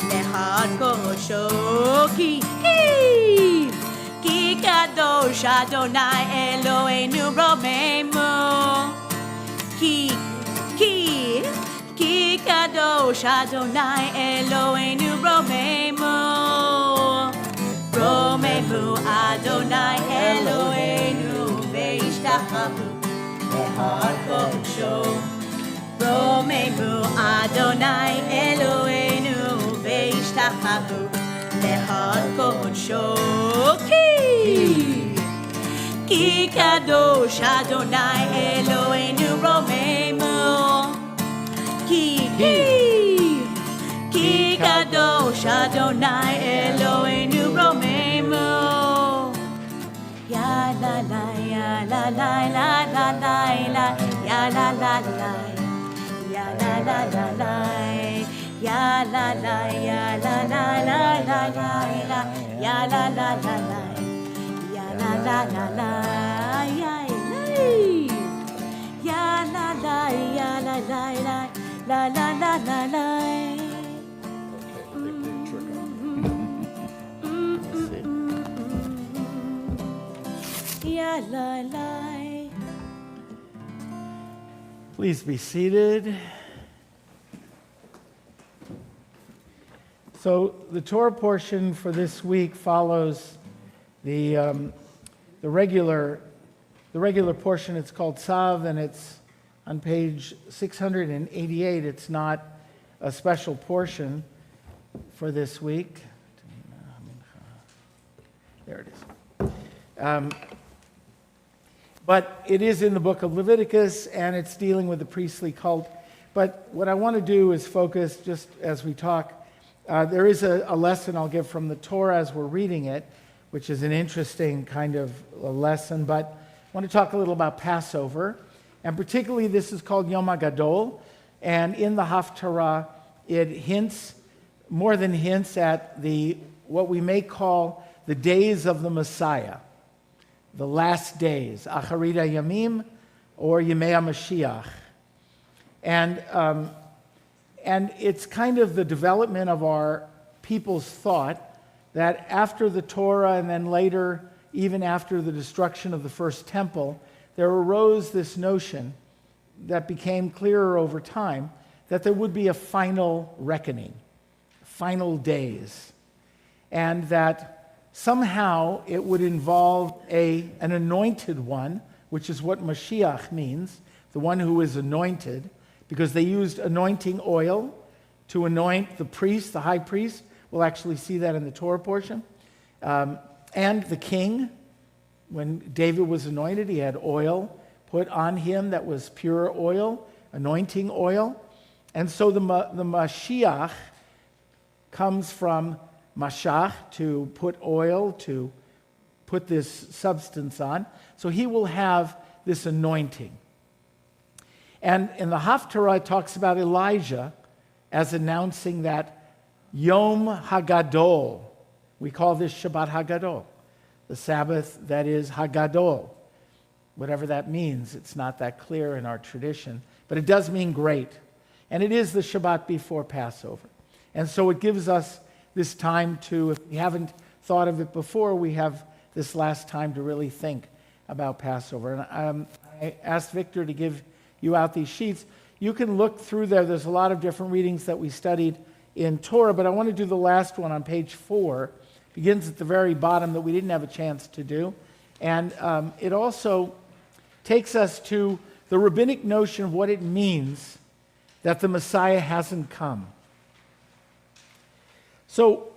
להר קודשו. כי קדוש אדוני אלוהינו, רוממו. כי קדוש אדוני אלוהינו, רוממו. רוממו אדוני אלוהינו, והשתחוו להר קודשו. רוממו Adonai Eloheinu ve'ishtachachu lehad kodsho ki kadosh Adonai Eloheinu romemu ki kadosh Adonai Eloheinu romemu ya la la ya la la la la la la ya la la la ya la la la la ya la la ya la la la la la ya la la la la ya la la la la ya la la ya la la la la la la la la. Ya la la. Please be seated. So the Torah portion for this week follows the regular portion. It's called Tzav, and it's on page 688. It's not a special portion for this week. There it is. But it is in the book of Leviticus, and it's dealing with the priestly cult. But what I want to do is focus, just as we talk, there is a lesson I'll give from the Torah as we're reading it, which is an interesting kind of a lesson. But I want to talk a little about Passover. And particularly, this is called Yom HaGadol. And in the Haftarah, it hints, more than hints, at what we may call the days of the Messiah. The last days, Acharita Yamim, or Yemei HaMashiach. And it's kind of the development of our people's thought that after the Torah and then later, even after the destruction of the first temple, there arose this notion that became clearer over time that there would be a final reckoning, final days, and that somehow it would involve an anointed one, which is what Mashiach means, the one who is anointed, because they used anointing oil to anoint the priest, the high priest. We'll actually see that in the Torah portion. And the king, when David was anointed, he had oil put on him that was pure oil, anointing oil. And so the Mashiach comes from Mashach, to put oil, to put this substance on. So he will have this anointing. And in the Haftarah, it talks about Elijah as announcing that Yom HaGadol. We call this Shabbat HaGadol, the Sabbath that is HaGadol. Whatever that means, it's not that clear in our tradition, but it does mean great. And it is the Shabbat before Passover. And so it gives us this time to, if we haven't thought of it before, we have this last time to really think about Passover. And I asked Victor to give you out these sheets. You can look through there. There's a lot of different readings that we studied in Torah, but I want to do the last one on page 4. It begins at the very bottom that we didn't have a chance to do. And it also takes us to the rabbinic notion of what it means that the Messiah hasn't come. So,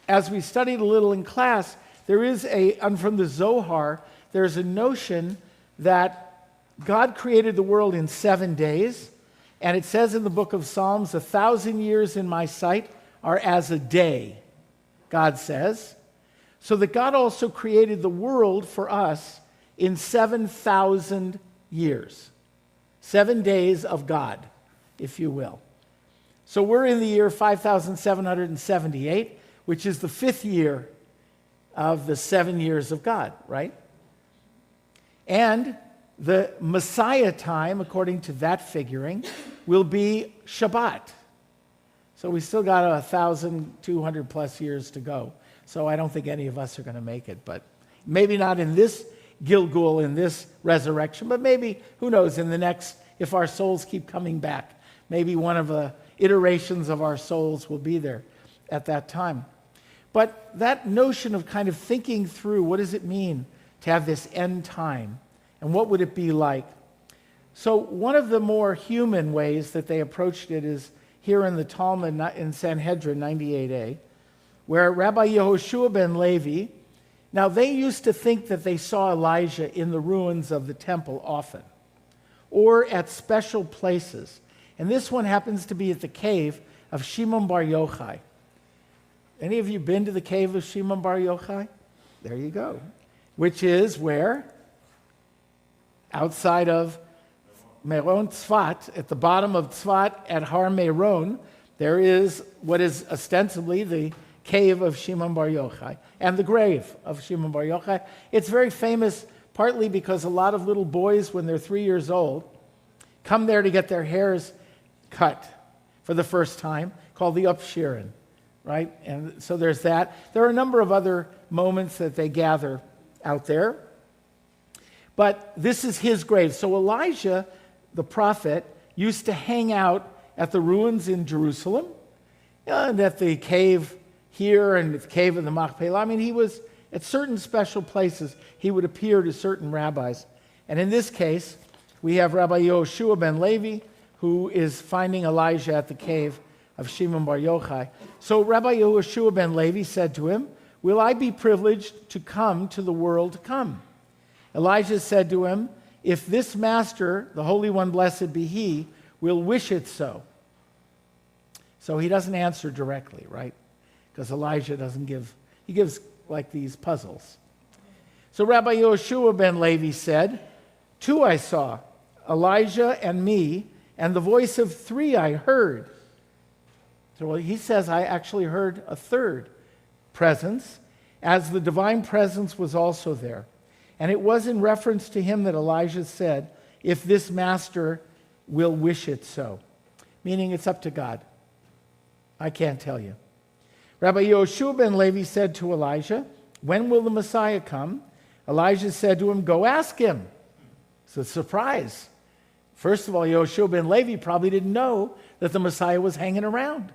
as we studied a little in class, there is and from the Zohar, there's a notion that God created the world in 7 days, and it says in the book of Psalms, 1,000 years in my sight are as a day, God says. So that God also created the world for us in 7,000 years. 7 days of God, if you will. So we're in the year 5,778, which is the 5th year of the 7 years of God, right? And the Messiah time, according to that figuring, will be Shabbat. So we still got 1,200 plus years to go. So I don't think any of us are going to make it, but maybe not in this Gilgul, in this resurrection, but maybe, who knows, in the next, if our souls keep coming back, maybe one of the iterations of our souls will be there at that time. But that notion of kind of thinking through, what does it mean to have this end time? And what would it be like? So one of the more human ways that they approached it is here in the Talmud in Sanhedrin 98a, where Rabbi Yehoshua ben Levi, now they used to think that they saw Elijah in the ruins of the temple often, or at special places. And this one happens to be at the cave of Shimon Bar Yochai. Any of you been to the cave of Shimon Bar Yochai? There you go. Which is where? Outside of Meron Tzfat, at the bottom of Tzfat at Har Meron, there is what is ostensibly the cave of Shimon Bar Yochai and the grave of Shimon Bar Yochai. It's very famous partly because a lot of little boys, when they're 3 years old, come there to get their hairs cut for the first time, called the Upshirin, right? And so there's that. There are a number of other moments that they gather out there. But this is his grave. So Elijah, the prophet, used to hang out at the ruins in Jerusalem, and at the cave here and the cave of the Machpelah. I mean, he was at certain special places. He would appear to certain rabbis. And in this case, we have Rabbi Yehoshua ben Levi, who is finding Elijah at the cave of Shimon Bar Yochai. So Rabbi Yehoshua ben Levi said to him, "Will I be privileged to come to the world to come?" Elijah said to him, "If this master, the Holy One, blessed be he, will wish it so." So he doesn't answer directly, right? Because Elijah doesn't give, he gives like these puzzles. So Rabbi Yehoshua ben Levi said, "Two I saw, Elijah and me, and the voice of three I heard." So he says, I actually heard a third presence, as the divine presence was also there. And it was in reference to him that Elijah said, "If this master will wish it so." Meaning it's up to God. I can't tell you. Rabbi Yehoshua ben Levi said to Elijah, "When will the Messiah come?" Elijah said to him, "Go ask him." It's a surprise. First of all, Yehoshua ben Levi probably didn't know that the Messiah was hanging around,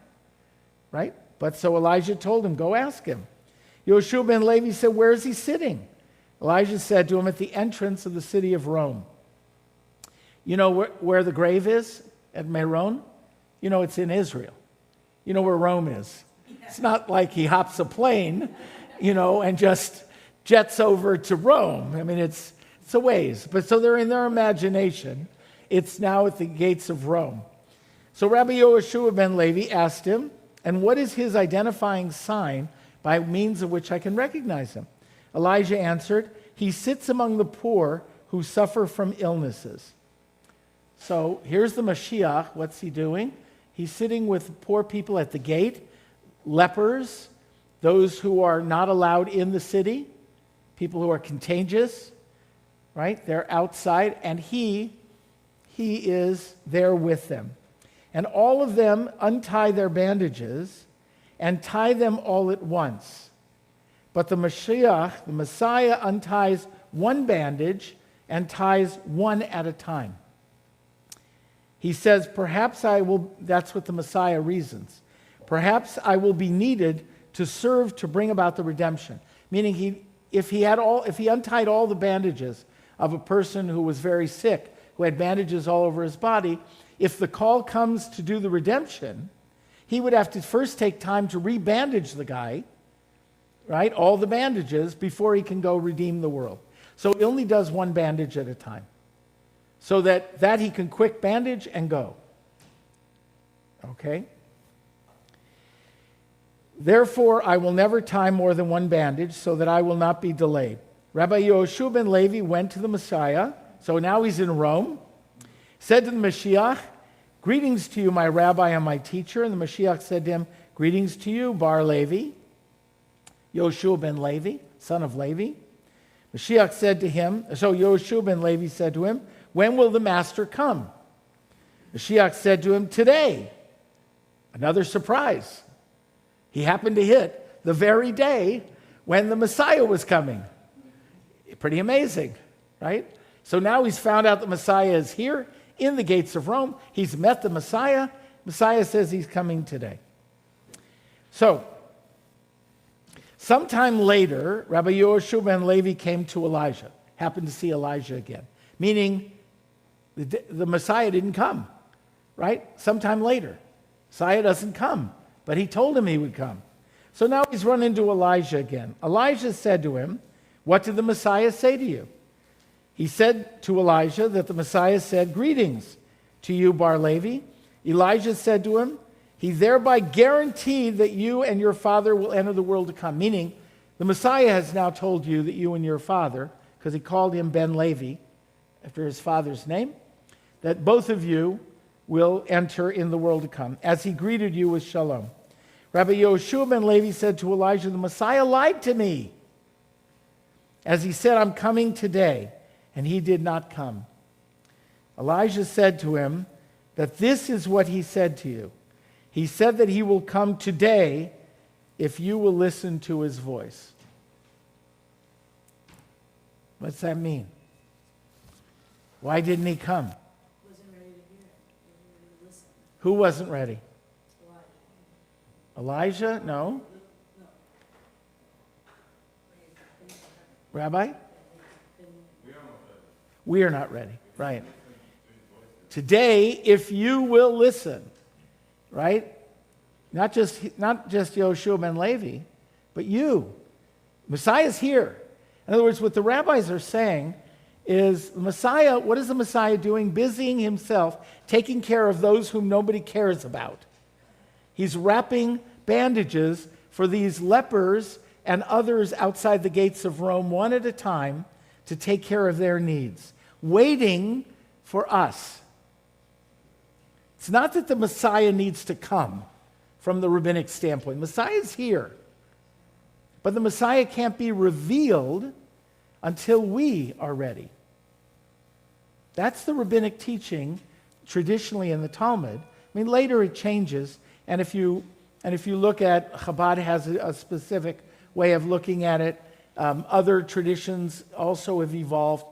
right? But so Elijah told him, "Go ask him." Yehoshua ben Levi said, "Where is he sitting?" Elijah said to him, "At the entrance of the city of Rome." You know where the grave is at Meron? You know it's in Israel. You know where Rome is. It's not like he hops a plane, and just jets over to Rome. I mean, it's a ways. But so they're in their imagination. It's now at the gates of Rome. So Rabbi Yehoshua ben Levi asked him, "And what is his identifying sign by means of which I can recognize him?" Elijah answered, "He sits among the poor who suffer from illnesses." So here's the Mashiach. What's he doing? He's sitting with poor people at the gate, lepers, those who are not allowed in the city, people who are contagious, right? They're outside, and he is there with them. And all of them untie their bandages and tie them all at once. But the Mashiach, the Messiah, unties one bandage and ties one at a time. He says, "Perhaps I will," that's what the Messiah reasons, "perhaps I will be needed to serve to bring about the redemption." Meaning if he untied all the bandages of a person who was very sick, who had bandages all over his body, if the call comes to do the redemption, he would have to first take time to rebandage the guy, right? All the bandages before he can go redeem the world. So he only does one bandage at a time, so that he can quick bandage and go. Okay? "Therefore, I will never tie more than one bandage, so that I will not be delayed." Rabbi Yehoshua ben Levi went to the Messiah, so now he's in Rome, said to the Mashiach, "Greetings to you, my rabbi and my teacher." And the Mashiach said to him, "Greetings to you, Bar Levi," Yehoshua ben Levi, son of Levi. Mashiach said to him, so Yehoshua ben Levi said to him, "When will the master come?" Mashiach said to him, "Today." Another surprise. He happened to hit the very day when the Messiah was coming. Pretty amazing, right? So now he's found out the Messiah is here in the gates of Rome. He's met the Messiah. Messiah says he's coming today. So, sometime later, Rabbi Yehoshua ben Levi came to Elijah, happened to see Elijah again, meaning the Messiah didn't come, right? Sometime later. Messiah doesn't come, but he told him he would come. So now he's run into Elijah again. Elijah said to him, "What did the Messiah say to you?" He said to Elijah that the Messiah said, "Greetings to you, Bar Levi." Elijah said to him, "He thereby guaranteed that you and your father will enter the world to come." Meaning, the Messiah has now told you that you and your father, because he called him Ben Levi, after his father's name, that both of you will enter in the world to come, as he greeted you with shalom. Rabbi Yehoshua ben Levi said to Elijah, "The Messiah lied to me, as he said, 'I'm coming today,' and he did not come." Elijah said to him that this is what he said to you. He said that he will come today if you will listen to his voice. What's that mean? Why didn't he come? Wasn't ready to hear it. Wasn't ready to listen. Who wasn't ready? Elijah. Elijah? No. Rabbi? We are not ready. Right. Today, if you will listen, right? Not just Yehoshua ben Levi, but you. Messiah's here. In other words, what the rabbis are saying is the Messiah, what is the Messiah doing? Busying himself, taking care of those whom nobody cares about. He's wrapping bandages for these lepers and others outside the gates of Rome, one at a time, to take care of their needs, waiting for us. It's not that the Messiah needs to come from the rabbinic standpoint. Messiah's here. But the Messiah can't be revealed until we are ready. That's the rabbinic teaching traditionally in the Talmud. I mean, later it changes, and if you look at Chabad has a specific way of looking at it. Other traditions also have evolved,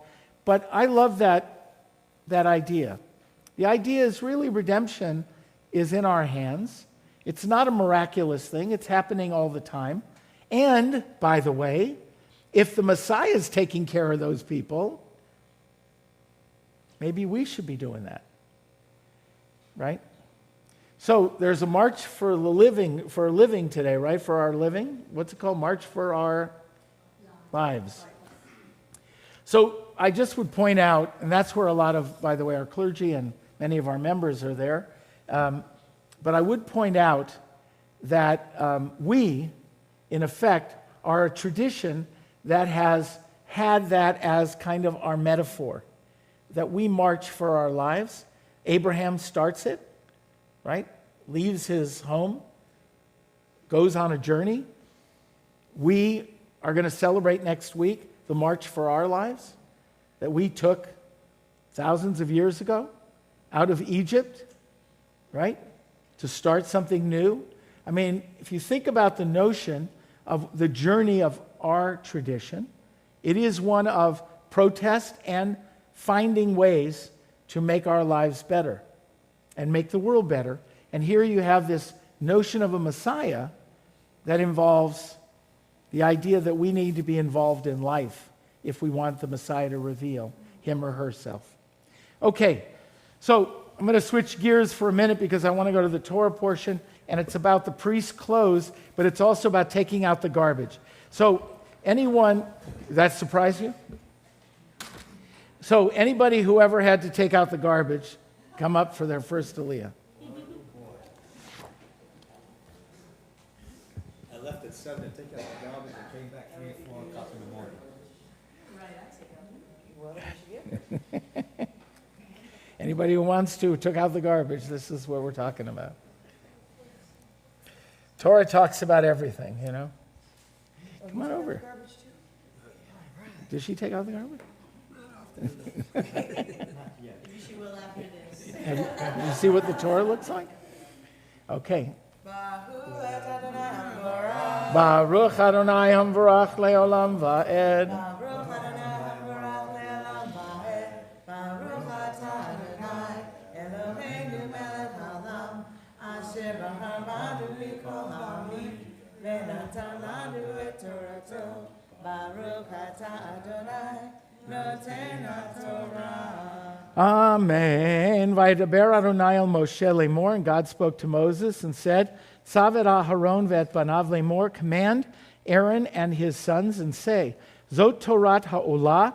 but I love that idea. The idea is really redemption is in our hands. It's not a miraculous thing. It's happening all the time. And, by the way, if the Messiah is taking care of those people, maybe we should be doing that. Right? So there's a march for living today, right? For our living. What's it called? March for our lives. So I just would point out, and that's where a lot of, by the way, our clergy and many of our members are there. But I would point out that we, in effect, are a tradition that has had that as kind of our metaphor, that we march for our lives. Abraham starts it, right? Leaves his home, goes on a journey. We are going to celebrate next week the march for our lives that we took thousands of years ago out of Egypt, right? To start something new. I mean, if you think about the notion of the journey of our tradition, it is one of protest and finding ways to make our lives better and make the world better. And here you have this notion of a Messiah that involves the idea that we need to be involved in life if we want the Messiah to reveal him or herself. Okay, so I'm going to switch gears for a minute because I want to go to the Torah portion, and it's about the priest's clothes, but it's also about taking out the garbage. So anyone, does that surprise you? So anybody who ever had to take out the garbage, come up for their first aliyah. I left at 7 to take out the garbage and came back 3 or 4 o'clock in the morning. Anybody who wants to took out the garbage, this is what we're talking about. Torah talks about everything, you know. Come on over. Did she take out the garbage? She will after this. Have you see what the Torah looks like? Okay. Baruch Adonai Hamvarach Leolam Va'ed. Amen. Vaydaber Adonai el Moshe lemor, and God spoke to Moses and said, Tzavet Aharon ve'et banav lemor, command Aaron and his sons and say, Zot Torat ha'olah,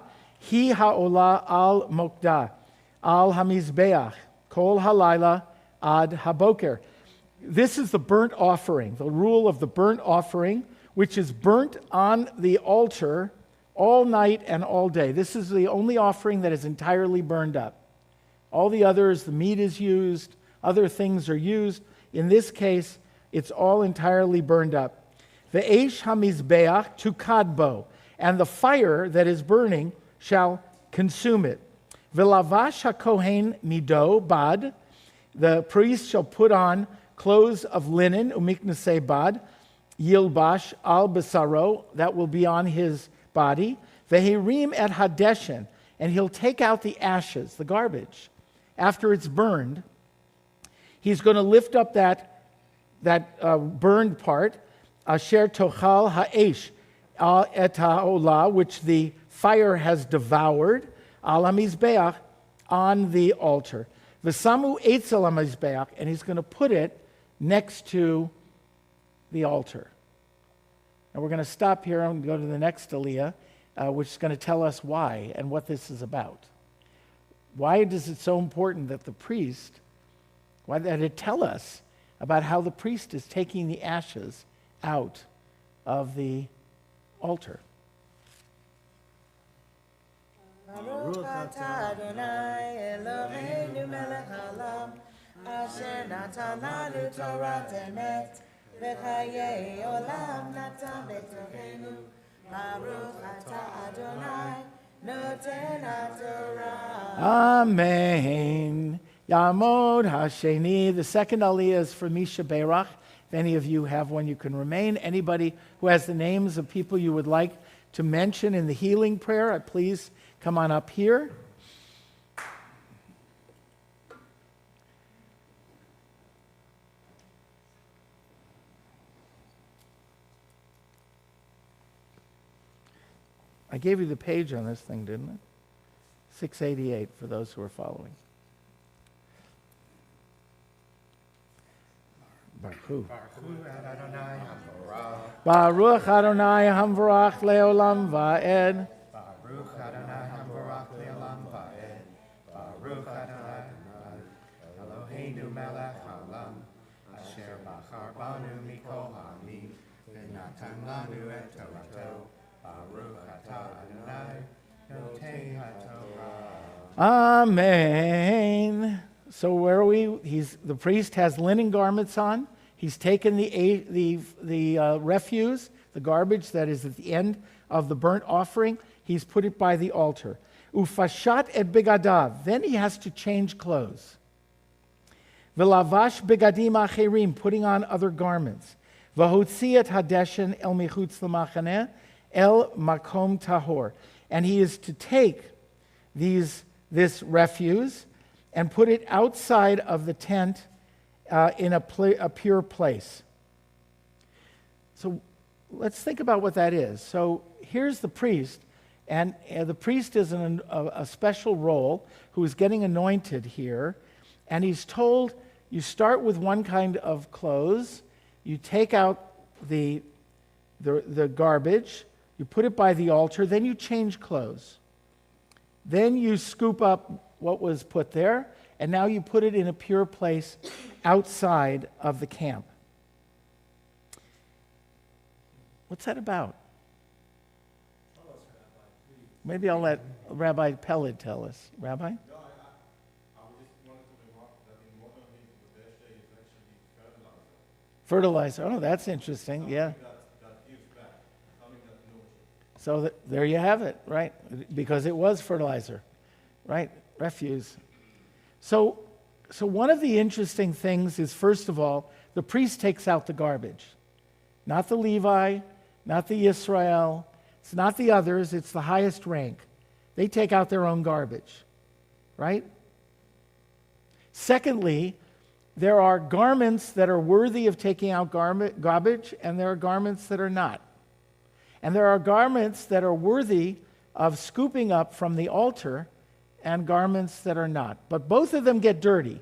hi ha'olah al mokdah, al hamizbeach, kol halayla ad haboker. This is the burnt offering, the rule of the burnt offering, which is burnt on the altar all night and all day. This is the only offering that is entirely burned up. All the others, the meat is used, other things are used. In this case, it's all entirely burned up. Ve'esh hamizbeach tukadbo, and the fire that is burning shall consume it. Ve'lavash hakohen mido bad, the priest shall put on clothes of linen, umiknasei bad, yilbash al besaro, that will be on his body. Vehirim et hadeshen, and he'll take out the ashes, the garbage, after it's burned. He's going to lift up that burned part, asher tochal ha'esh et ha'olah, which the fire has devoured, al hamizbeach, on the altar. V'samu eitzel hamizbeach, and he's going to put it next to the altar. And we're going to stop here and go to the next aliyah, which is going to tell us why and what this is about. Why is it so important that the priest, why did it tell us about how the priest is taking the ashes out of the altar? Baruch atah Adonai Eloheinu melech haolam, asher natan lanu Torah emet, v'chayei olam natan b'tochenu. Baruch atah Adonai noten haTorah. Amen. Yamod Hasheni. The second aliyah is for Misha Beirach. If any of you have one, you can remain. Anybody who has the names of people you would like to mention in the healing prayer, please come on up here. I gave you the page on this thing, didn't I? 688 for those who are following. Baruch. Baruch Adonai Hamvarach Leolam Va'ed. Baruch Adonai Hamvarach Leolam Va'ed. Baruch Adonai Eloheinu melech haolam, asher bachar banu mikol ha'amim, v'natan lanu et Torato. Baruch atah Adonai noten haTorah. Amen. So where are we? The priest has linen garments on. He's taken the refuse, the garbage that is at the end of the burnt offering. He's put it by the altar. Ufashat et bigadav. Then he has to change clothes. V'lavash bigadim acherim, putting on other garments. V'hotzi et hadeshen el michutz l'machaneh el makom tahor. And he is to take this refuse and put it outside of the tent in a pure place. So let's think about what that is. So here's the priest, and the priest is in a special role who is getting anointed here, and he's told, you start with one kind of clothes, you take out the garbage, you put it by the altar, then you change clothes. Then you scoop up what was put there, and now you put it in a pure place outside of the camp. What's that about? Maybe I'll let Rabbi Peled tell us. Rabbi? No, I just wanted to remark that in one of the birthday is actually fertilizer. Fertilizer. Oh, that's interesting. Yeah. That gives back, something that nourishes. So there you have it, right? Because it was fertilizer, right? Refuse. So one of the interesting things is, first of all, the priest takes out the garbage. Not the Levi, not the Israel, it's not the others, it's the highest rank. They take out their own garbage, right? Secondly, there are garments that are worthy of taking out garbage, and there are garments that are not. And there are garments that are worthy of scooping up from the altar and garments that are not. But both of them get dirty,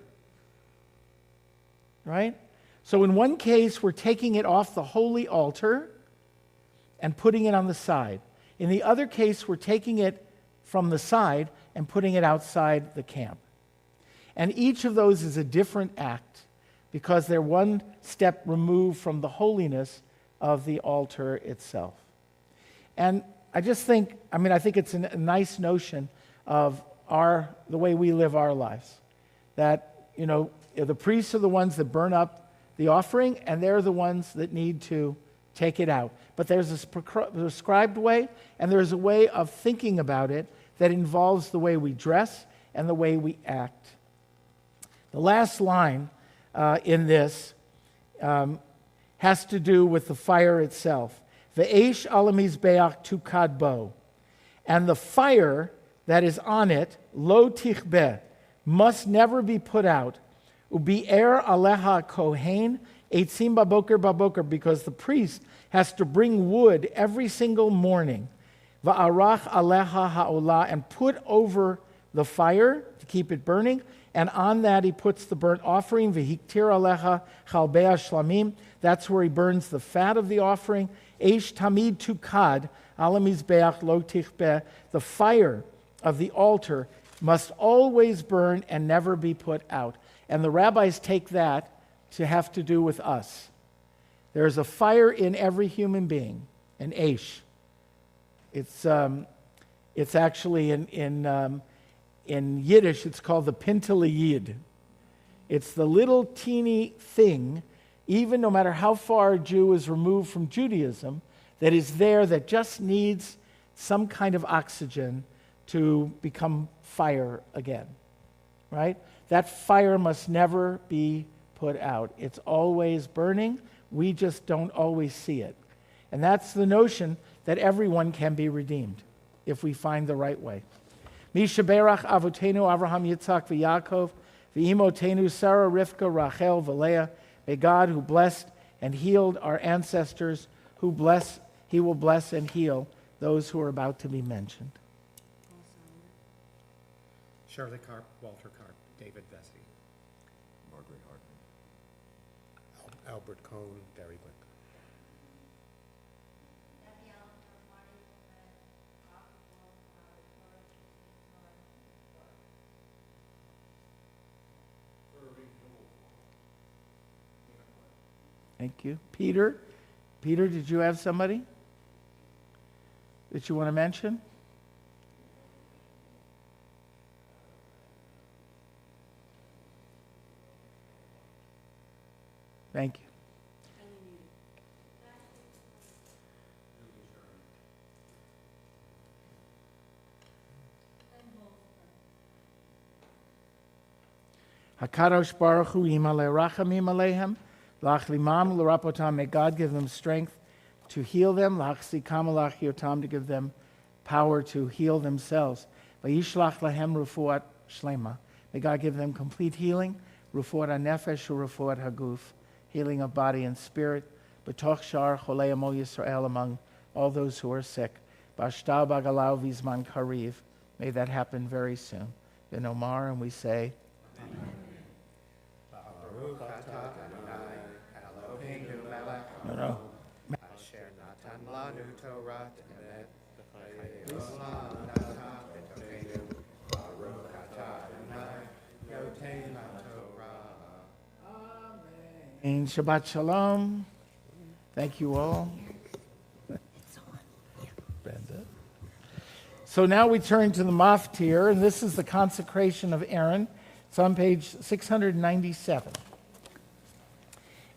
right? So in one case, we're taking it off the holy altar and putting it on the side. In the other case, we're taking it from the side and putting it outside the camp. And each of those is a different act because they're one step removed from the holiness of the altar itself. And I just think, I think it's a nice notion of the way we live our lives. That, the priests are the ones that burn up the offering, and they're the ones that need to take it out. But there's a prescribed way, and there's a way of thinking about it that involves the way we dress and the way we act. The last line in this has to do with the fire itself. Ve'esh ala mizbeach tukad bo. And the fire that is on it, lo tichbeh, must never be put out. Ubi'er aleha kohen, eitzim baboker, because the priest has to bring wood every single morning. Va'arach aleha ha'olah, and put over the fire to keep it burning. And on that he puts the burnt offering. V'hiktir aleha chalbea shlamim. That's where he burns the fat of the offering. Eish tamid tukad ala mizbeach lo tichbeh. The fire of the altar must always burn and never be put out. And the rabbis take that to have to do with us. There's a fire in every human being, an eish. It's actually in Yiddish, it's called the pintel yid. It's the little teeny thing, even no matter how far a Jew is removed from Judaism, that is there that just needs some kind of oxygen to become fire again, right? That fire must never be put out. It's always burning. We just don't always see it. And that's the notion that everyone can be redeemed if we find the right way. Misha berach avotenu Avraham, Yitzhak, v'Yaakov, v'imotenu Sarah, Rivka, Rachel, v'Leah. May God, who blessed and healed our ancestors, he will bless and heal those who are about to be mentioned. Shirley Karp, Walter Karp, David Vesey. Margaret Hartman. Albert Cohn, Barry Glick. Thank you. Peter, did you have somebody that you want to mention? Thank you. Hakadosh Baruch Hu Yimale Rachamim Alehem Lach Limam L'Rapotam. May God give them strength to heal them. Lach Sikam Lach Yotam, to give them power to heal themselves. Vayishlach Lahem Rufuat Shlema. May God give them complete healing. Rufuat HaNefesh Urufuat HaGuf. Healing of body and spirit. B'toch Shar Cholei Amo Yisrael, among all those who are sick. B'ashtar Bagalau Vizman Kariv. May that happen very soon. Ben Omar, and we say, Amen. No. And Shabbat Shalom. Thank you all. So now we turn to the Maftir, and this is the consecration of Aaron. It's on page 697.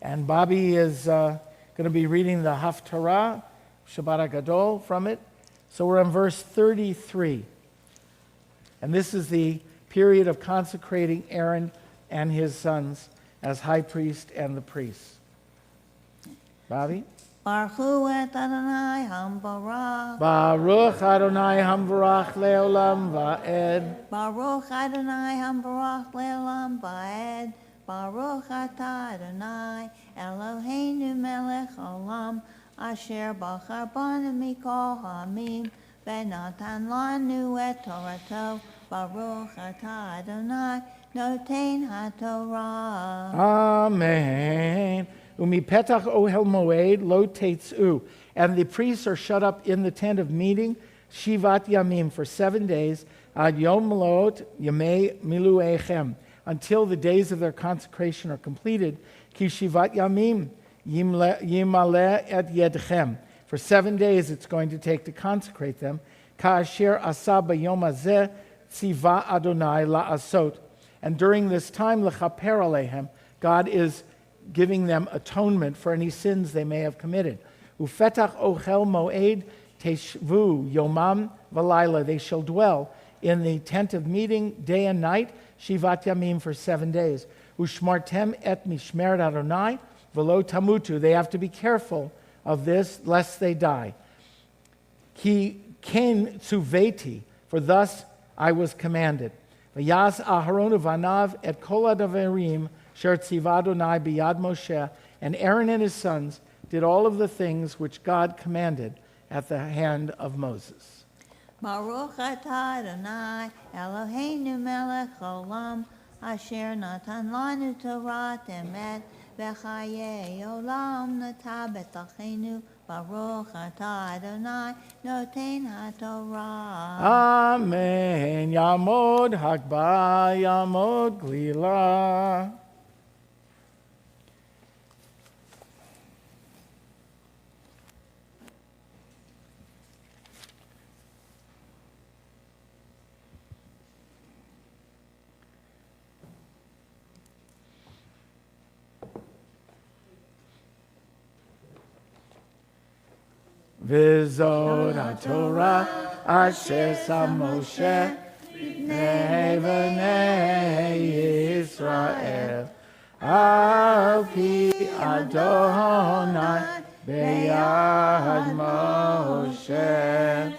And Bobby is going to be reading the Haftarah, Shabbat Gadol, from it. So we're on verse 33. And this is the period of consecrating Aaron and his sons as high priest and the priests. Bobby? Baruch Hu et Adonai Hambarach. Baruch Adonai Hambarach Leolam Va'ed. Baruch Adonai Hambarach Leolam Va'ed. Baruch Atah Adonai Eloheinu Melech Olam Asher Bachar Banu Mikol Hamim Venatan Lanu et Torato Baruch atah Adonai noten haTorah. Amen. Umi petach ohel moed lo teitzu. And the priests are shut up in the tent of meeting, Shivat Yamim, for 7 days, ad yom melot yamei miluechem, until the days of their consecration are completed. Ki Shivat Yamim yimale et yedchem. For 7 days it's going to take to consecrate them. Ka'asher asa b'yom hazeh tziva Adonai la'asot. And during this time, lechaper alehem, God is giving them atonement for any sins they may have committed. Ufetach ochel moed teshvu yomam v'layla. They shall dwell in the tent of meeting day and night, Shivat Yamim, for 7 days. Ushmartem et mishmeret Adonai v'lo tamutu. They have to be careful of this, lest they die. Ki ken tzuveti, for thus I was commanded. V'yas Aharon uvanav et kol hadavarim sher tziva Adonai biyad Moshe. And Aaron and his sons did all of the things which God commanded at the hand of Moses. Baruch atah Adonai Eloheinu melech olam asher natan lanu Torah emet v'chayei olam nata betachenu. Baruch atah Adonai noten haTorah. Amen. Yamod Hakba, Yamod Glila. V'zod HaTorah asher sam Moshe b'nei b'nei Yisrael al pi Adonai b'yad Moshe.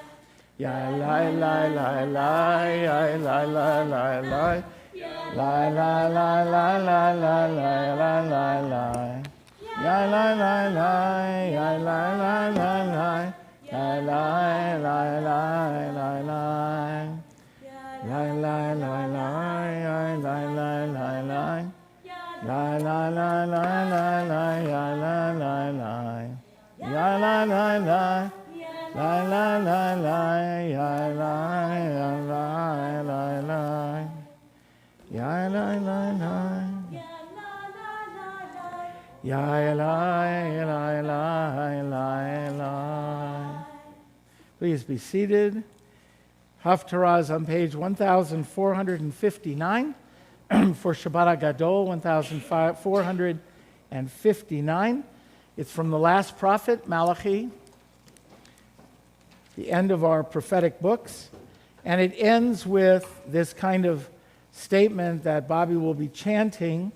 Ya lai lai lai lai lai lai lai lai lai lai lai lai lai lai lai lai lai lai. Ya la la la, ya la la la la, ya la la la la la, la la la la, ya la la la la, la la la la la la, ya la la la, ya la la la, la la la la, ya la la la la, ya la la la. Ya Elai, Elai, Elai, Elai, Elai. Please be seated. Haftarah is on page 1459 for Shabbat Gadol, 1459. It's from the last prophet, Malachi, the end of our prophetic books. And it ends with this kind of statement that Bobby will be chanting,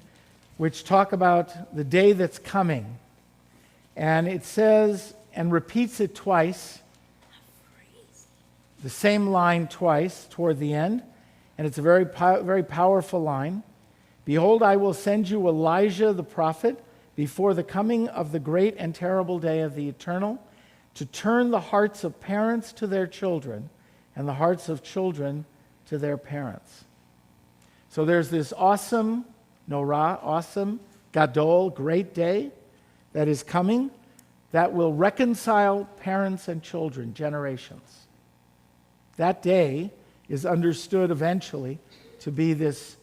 which talk about the day that's coming. And it says, and repeats it twice, the same line twice toward the end, and it's a very, very powerful line. Behold, I will send you Elijah the prophet before the coming of the great and terrible day of the Eternal, to turn the hearts of parents to their children and the hearts of children to their parents. So there's this awesome Norah, awesome, Gadol, great day that is coming that will reconcile parents and children, generations. That day is understood eventually to be this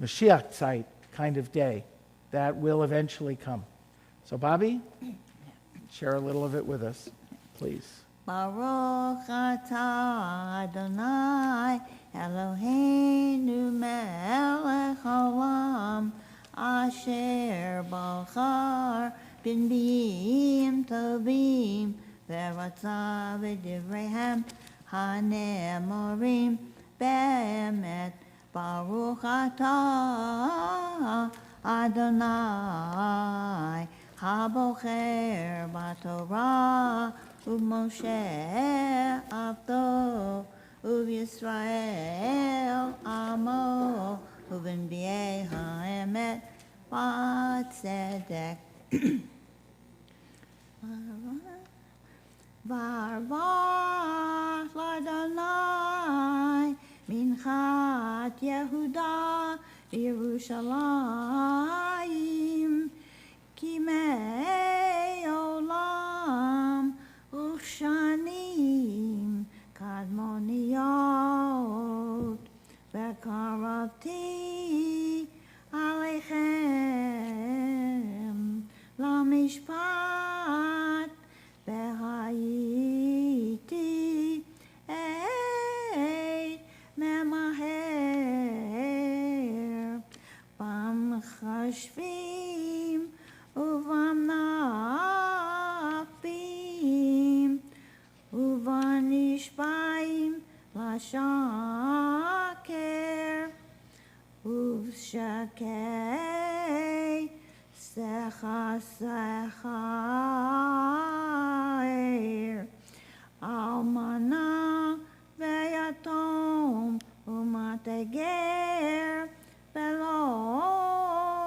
Mashiach Zeit kind of day that will eventually come. So Bobby, share a little of it with us, please. Baruch atah Adonai Eloheinu melech haolam asher bachar b'nbiim tovim v'ratza v'divreihem hane'emorim be'emet. Baruch atah Adonai habocher b'torah u'Moshe avdo u'Yisrael amo u'b'nbiei ha'emet b'tzedek. Varvach l'Adonai mincha Yehuda Yerushalayim Kimei Olam Ushanim Kadmoniyot Vekaravti Aleichem Lamishpat Behayiti Eid Memaher Bam Chashvim Uvam Nafim Uvanishbaim Lashaker Uvshakei Secha Sechair Almana Veyatom Umateger Velo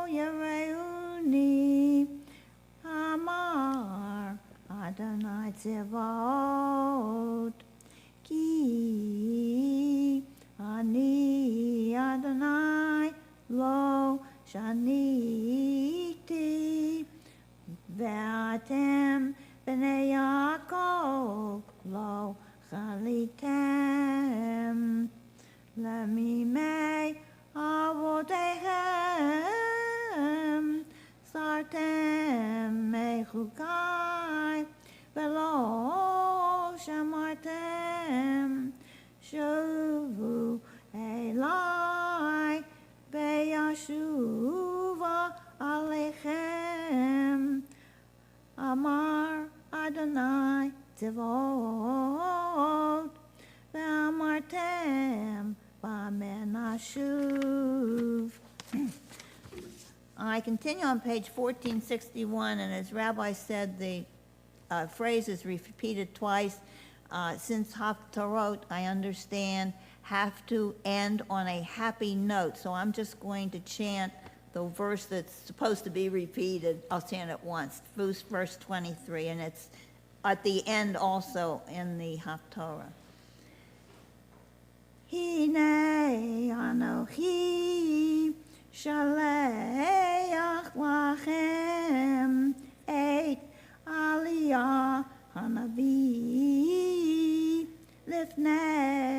Yereuni Amar Adonai Tzevot Ki Ani Adonai Lo Shaniti Ve'atem B'nei Yaakov Lo Chalitem Lemimei Avodehem Sartem Mechukai Velo Shamartem Shuvu Elai Beyashuva Aleichem Amar Adonai Tzevot Ve'amartem B'amen Ashuv. I continue on page 1461, and as Rabbi said, the phrase is repeated twice. Since Haftarot, I understand, have to end on a happy note. So I'm just going to chant the verse that's supposed to be repeated. I'll chant it once, verse 23, and it's at the end also in the Haftarah. Hine Anochi Shaleach Lachem Et Aliyah Hanavi Lifnei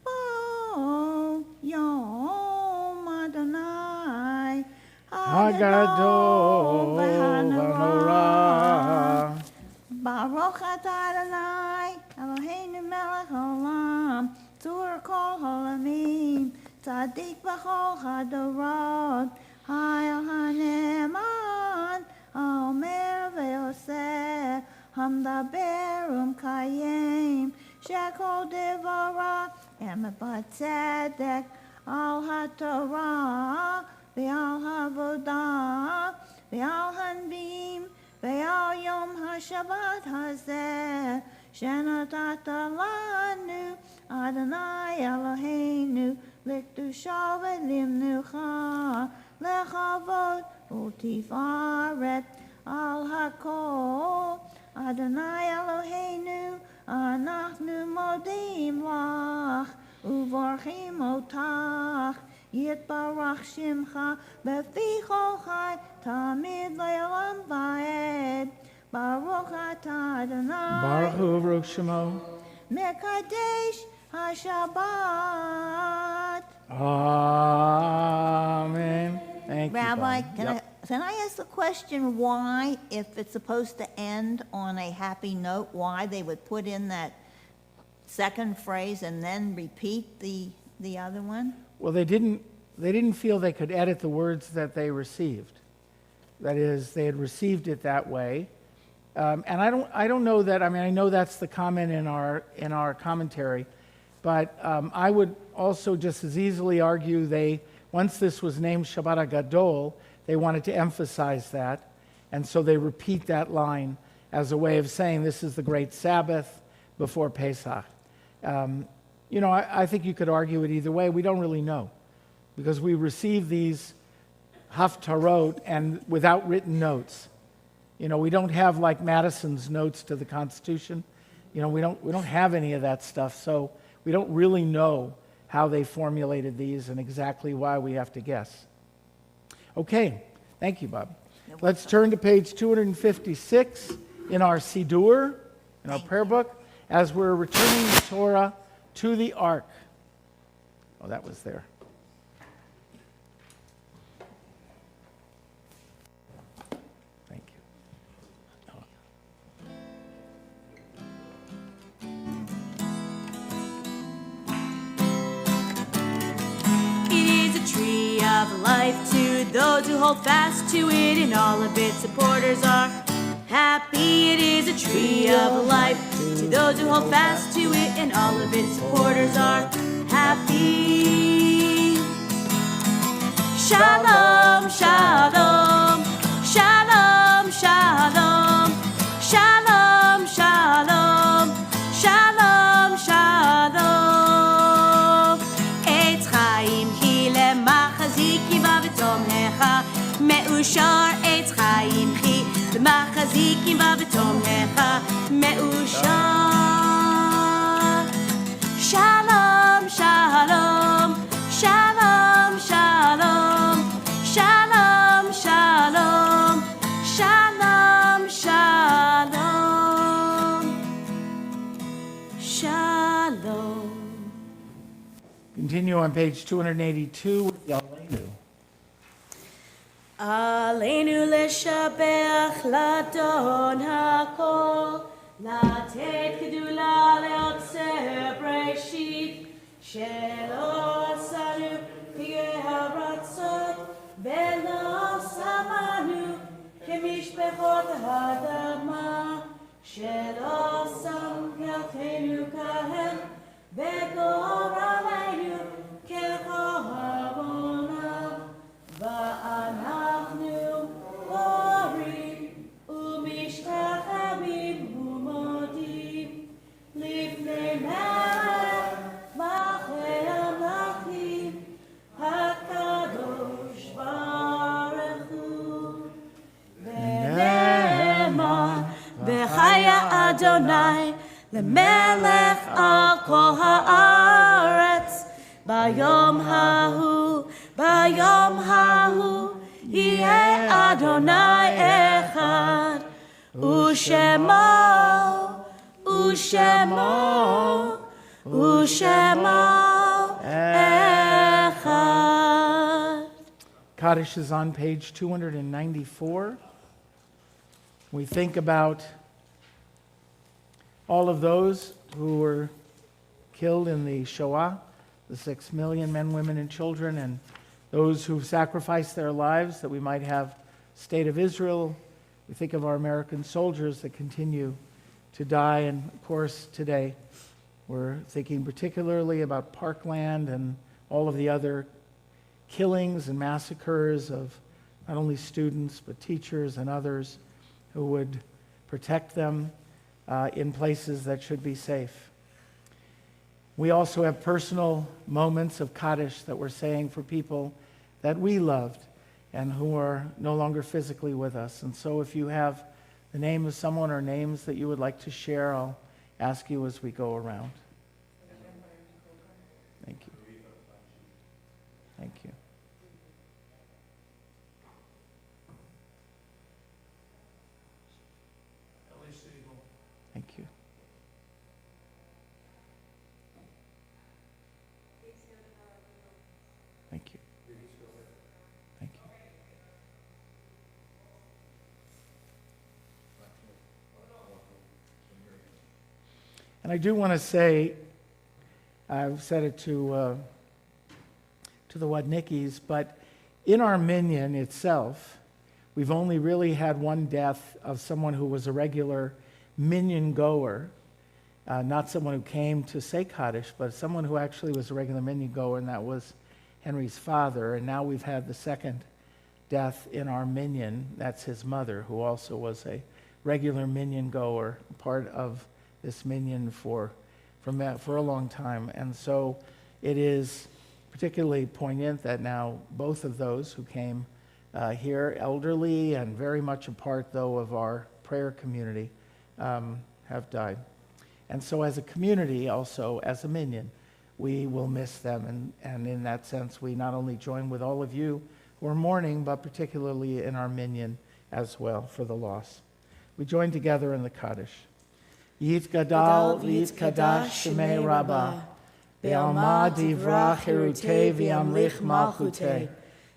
Bo Yom Adonai Hagadol v'Hanorah. Baruch atah Adonai Eloheinu melech haolam Tzur kol haolamim Tzadik b'chol hadorot Hayel haneman Haomer ve'oseh Hamdaber umkayem Shekol devara Emet b'tzedek Al haTorah Ve'al havodah Ve'al hanbim Ve'al yom haShabbat hazeh Shenatata lanu Adonai Eloheinu Likdusha ve'limnucha Lechavod u'tifaret Al hakol Adonai Eloheinu Anachnu modim lach Uvorchim otach Yitbarach Shimcha Befi Chol Chai Tamid Le'olam Va'ed Baruch Atah Adonai Baruch Hu Baruch Shemo. Mekadesh HaShabbat. Amen. Thank you, Rabbi, Bob. can I ask the question why, if it's supposed to end on a happy note, why they would put in that second phrase and then repeat the other one? Well, they didn't feel they could edit the words that they received. That is, they had received it that way. And I don't know that, I mean, I know that's the comment in our commentary, but I would also just as easily argue once this was named Shabbat Gadol, they wanted to emphasize that, and so they repeat that line as a way of saying this is the great Sabbath before Pesach. I think you could argue it either way. We don't really know, because we receive these haftarot and without written notes. We don't have like Madison's notes to the Constitution. We don't have any of that stuff, so we don't really know how they formulated these and exactly why we have to guess. Okay, thank you, Bob. Let's turn to page 256 in our Siddur, in our prayer book, as we're returning the Torah to the ark. Oh, that was there. Thank you. It is a tree of life to those who hold fast to it, and all of its supporters are happy. It is a tree of life to those who hold fast to it, and all of its supporters are happy. Shalom, shalom, shalom, shalom, shalom, shalom, shalom, shalom. Eitz chaim hi lemachzik yiva v'tom lecha, me'ushar eitz chaim hi lemachzik yiva v'tom lecha, me'ushar. Shalom, shalom, shalom, shalom, shalom, shalom, shalom, shalom, shalom. Continue on page 282 with the Aleinu. עלינו לשבח לאדון הכל, לתת גדולה ליוצר בראשית, שלא עשנו פגעי הרצות, ולא שמנו כמשפחות האדמה, שלא שם גלתנו כהם, וגורלנו כחרבונה. ואנחנו קוראים ומשתחווים ומודים לפני מלך מלכי המלכים הקדוש ברוך הוא. ונאמר וחיה אדוני למלך על כל הארץ ביום ההוא. ביום ההוא יהיה אדוני אחד, ושמו, ושמו, ושמו אחד. Kaddish is on page 294. We think about all of those who were killed in the Shoah, the 6 million men, women, and children, and those who've sacrificed their lives that we might have state of Israel. We think of our American soldiers that continue to die. And of course, today, we're thinking particularly about Parkland and all of the other killings and massacres of not only students, but teachers and others who would protect them in places that should be safe. We also have personal moments of Kaddish that we're saying for people that we loved and who are no longer physically with us. And so if you have the name of someone or names that you would like to share, I'll ask you as we go around. Thank you. Thank you. Thank you. Thank you. Thank you. And I do want to say, I've said it to the Wadnikis, but in our minyan itself, we've only really had one death of someone who was a regular minyan goer, not someone who came to say Kaddish, but someone who actually was a regular minyan goer, and that was Henry's father. And now we've had the second death in our minyan. That's his mother, who also was a regular minyan goer, part of this minyan for a long time. And so it is particularly poignant that now both of those who came here, elderly and very much a part, though, of our prayer community, have died. And so as a community, also as a minyan, we will miss them. And in that sense, we not only join with all of you who are mourning, but particularly in our minyan as well for the loss. We join together in the Kaddish. Yit gadal v'yit kadash shemei rabbah, be'alma divrach herutei v'yamlich malchutei,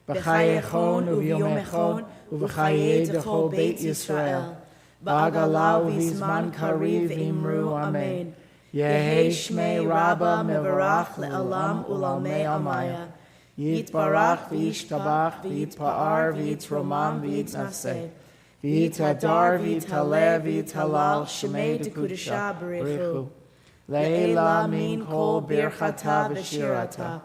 b'chayechon u'v'yomechon u'v'chayei d'chol beit Yisrael, ba'agalau v'zman kariv imru amen. Yehi shmei rabbah mevarach le'alam u'lalmei almaya, yitbarach v'yishtabach v'yitpa'ar v'yitromam v'yitnaseh, v'yitadar v'yitaleh v'yitalal shemei dekudesha b'richu, le'ela min kol birchata v'shirata,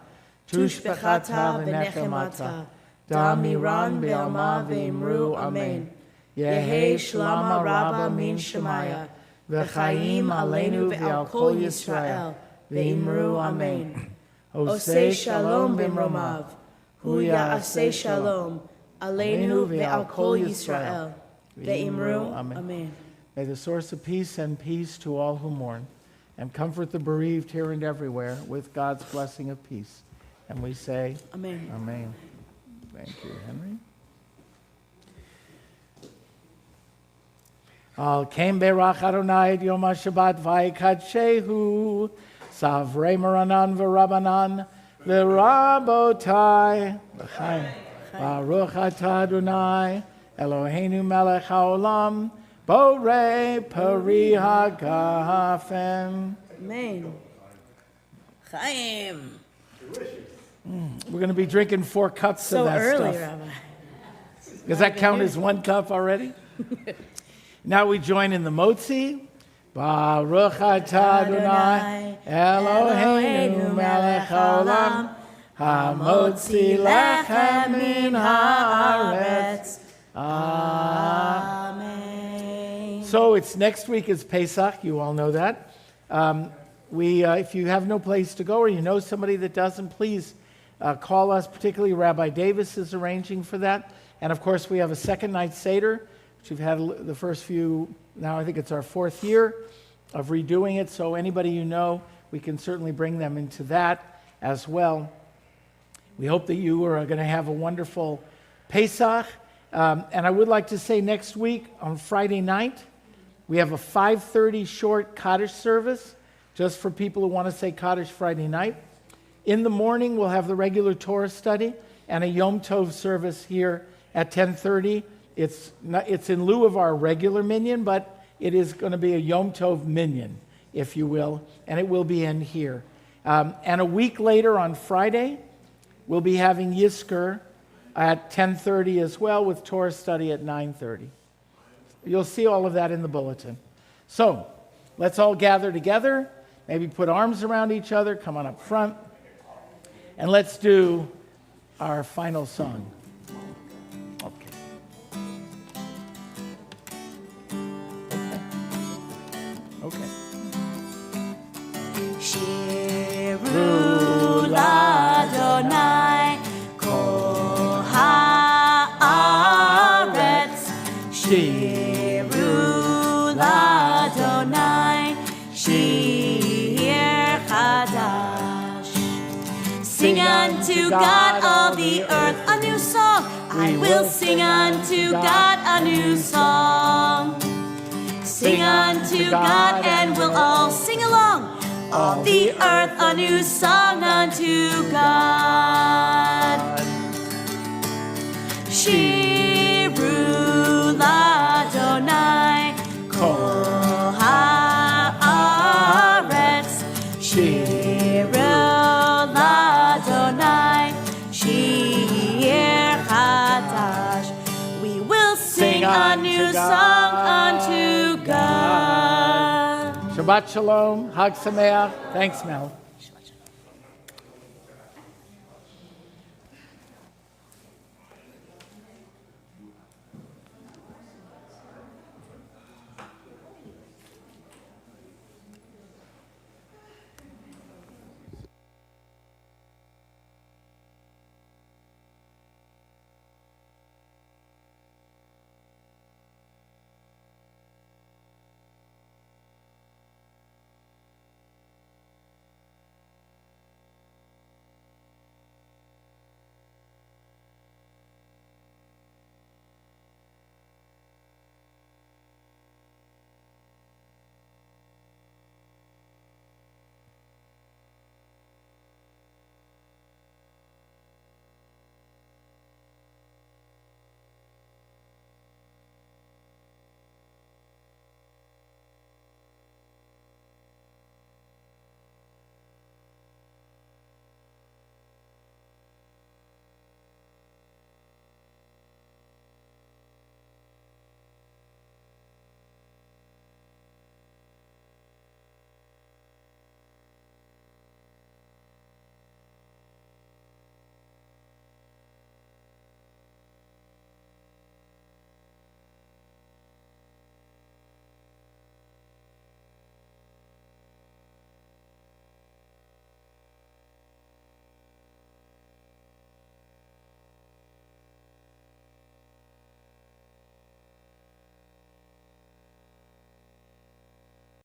tushbechata v'nechemata, damiran be'alma v'imru amen. Yehi shlama rabbah min shemaya, v'chaim aleinu v'al kol Yisrael, v'imru amen. Osei shalom b'mromav, hu ya'aseh shalom, aleinu v'al kol Yisrael, v'imru amen. May the source of peace send peace to all who mourn, and comfort the bereaved here and everywhere with God's blessing of peace. And we say, Amen. Amen. Thank you, Henry. Al kem berach Adonai et Yom HaShabbat v'yikadshehu savrei maranan v'rabanan v'rabotai l'chaim baruch atah Adonai Eloheinu melech haolam borei peri hagafen. Amen. Chaim. We're going to be drinking 4 cups So of that early, stuff. Rabbi. Does that count as 1 cup already? Now we join in the motzi. Baruch atah Adonai Eloheinu melech haolam hamotzi lechem min haaretz. Amen. So it's next week is Pesach. You all know that. If you have no place to go or you know somebody that doesn't, please call us. Particularly Rabbi Davis is arranging for that. And of course, we have a second night Seder, which we've had the first few, now I think it's our 4th year of redoing it. So anybody you know, we can certainly bring them into that as well. We hope that you are going to have a wonderful Pesach. And I would like to say next week on Friday night, we have a 5:30 short Kaddish service, just for people who want to say Kaddish Friday night. In the morning, we'll have the regular Torah study and a Yom Tov service here at 10:30. It's in lieu of our regular minyan, but it is going to be a Yom Tov minyan, if you will, and it will be in here. And a week later on Friday, we'll be having Yizkor at 10:30 as well, with Torah study at 9:30. You'll see all of that in the bulletin. So let's all gather together, maybe put arms around each other, come on up front, and let's do our final song. Okay. Okay. Shiru l'Adonai kol haaretz. Shiru l'Adonai shir chadash. Sing unto God all the earth a new song. I will sing unto God a new song. Sing unto God and we'll all sing along. All the earth a new song unto God. Shiru l'Adonai kol haaretz. Shiru l'Adonai shir chadash. We will sing a new song unto God. Shabbat Shalom, Hag Sameach. Thanks, Mel.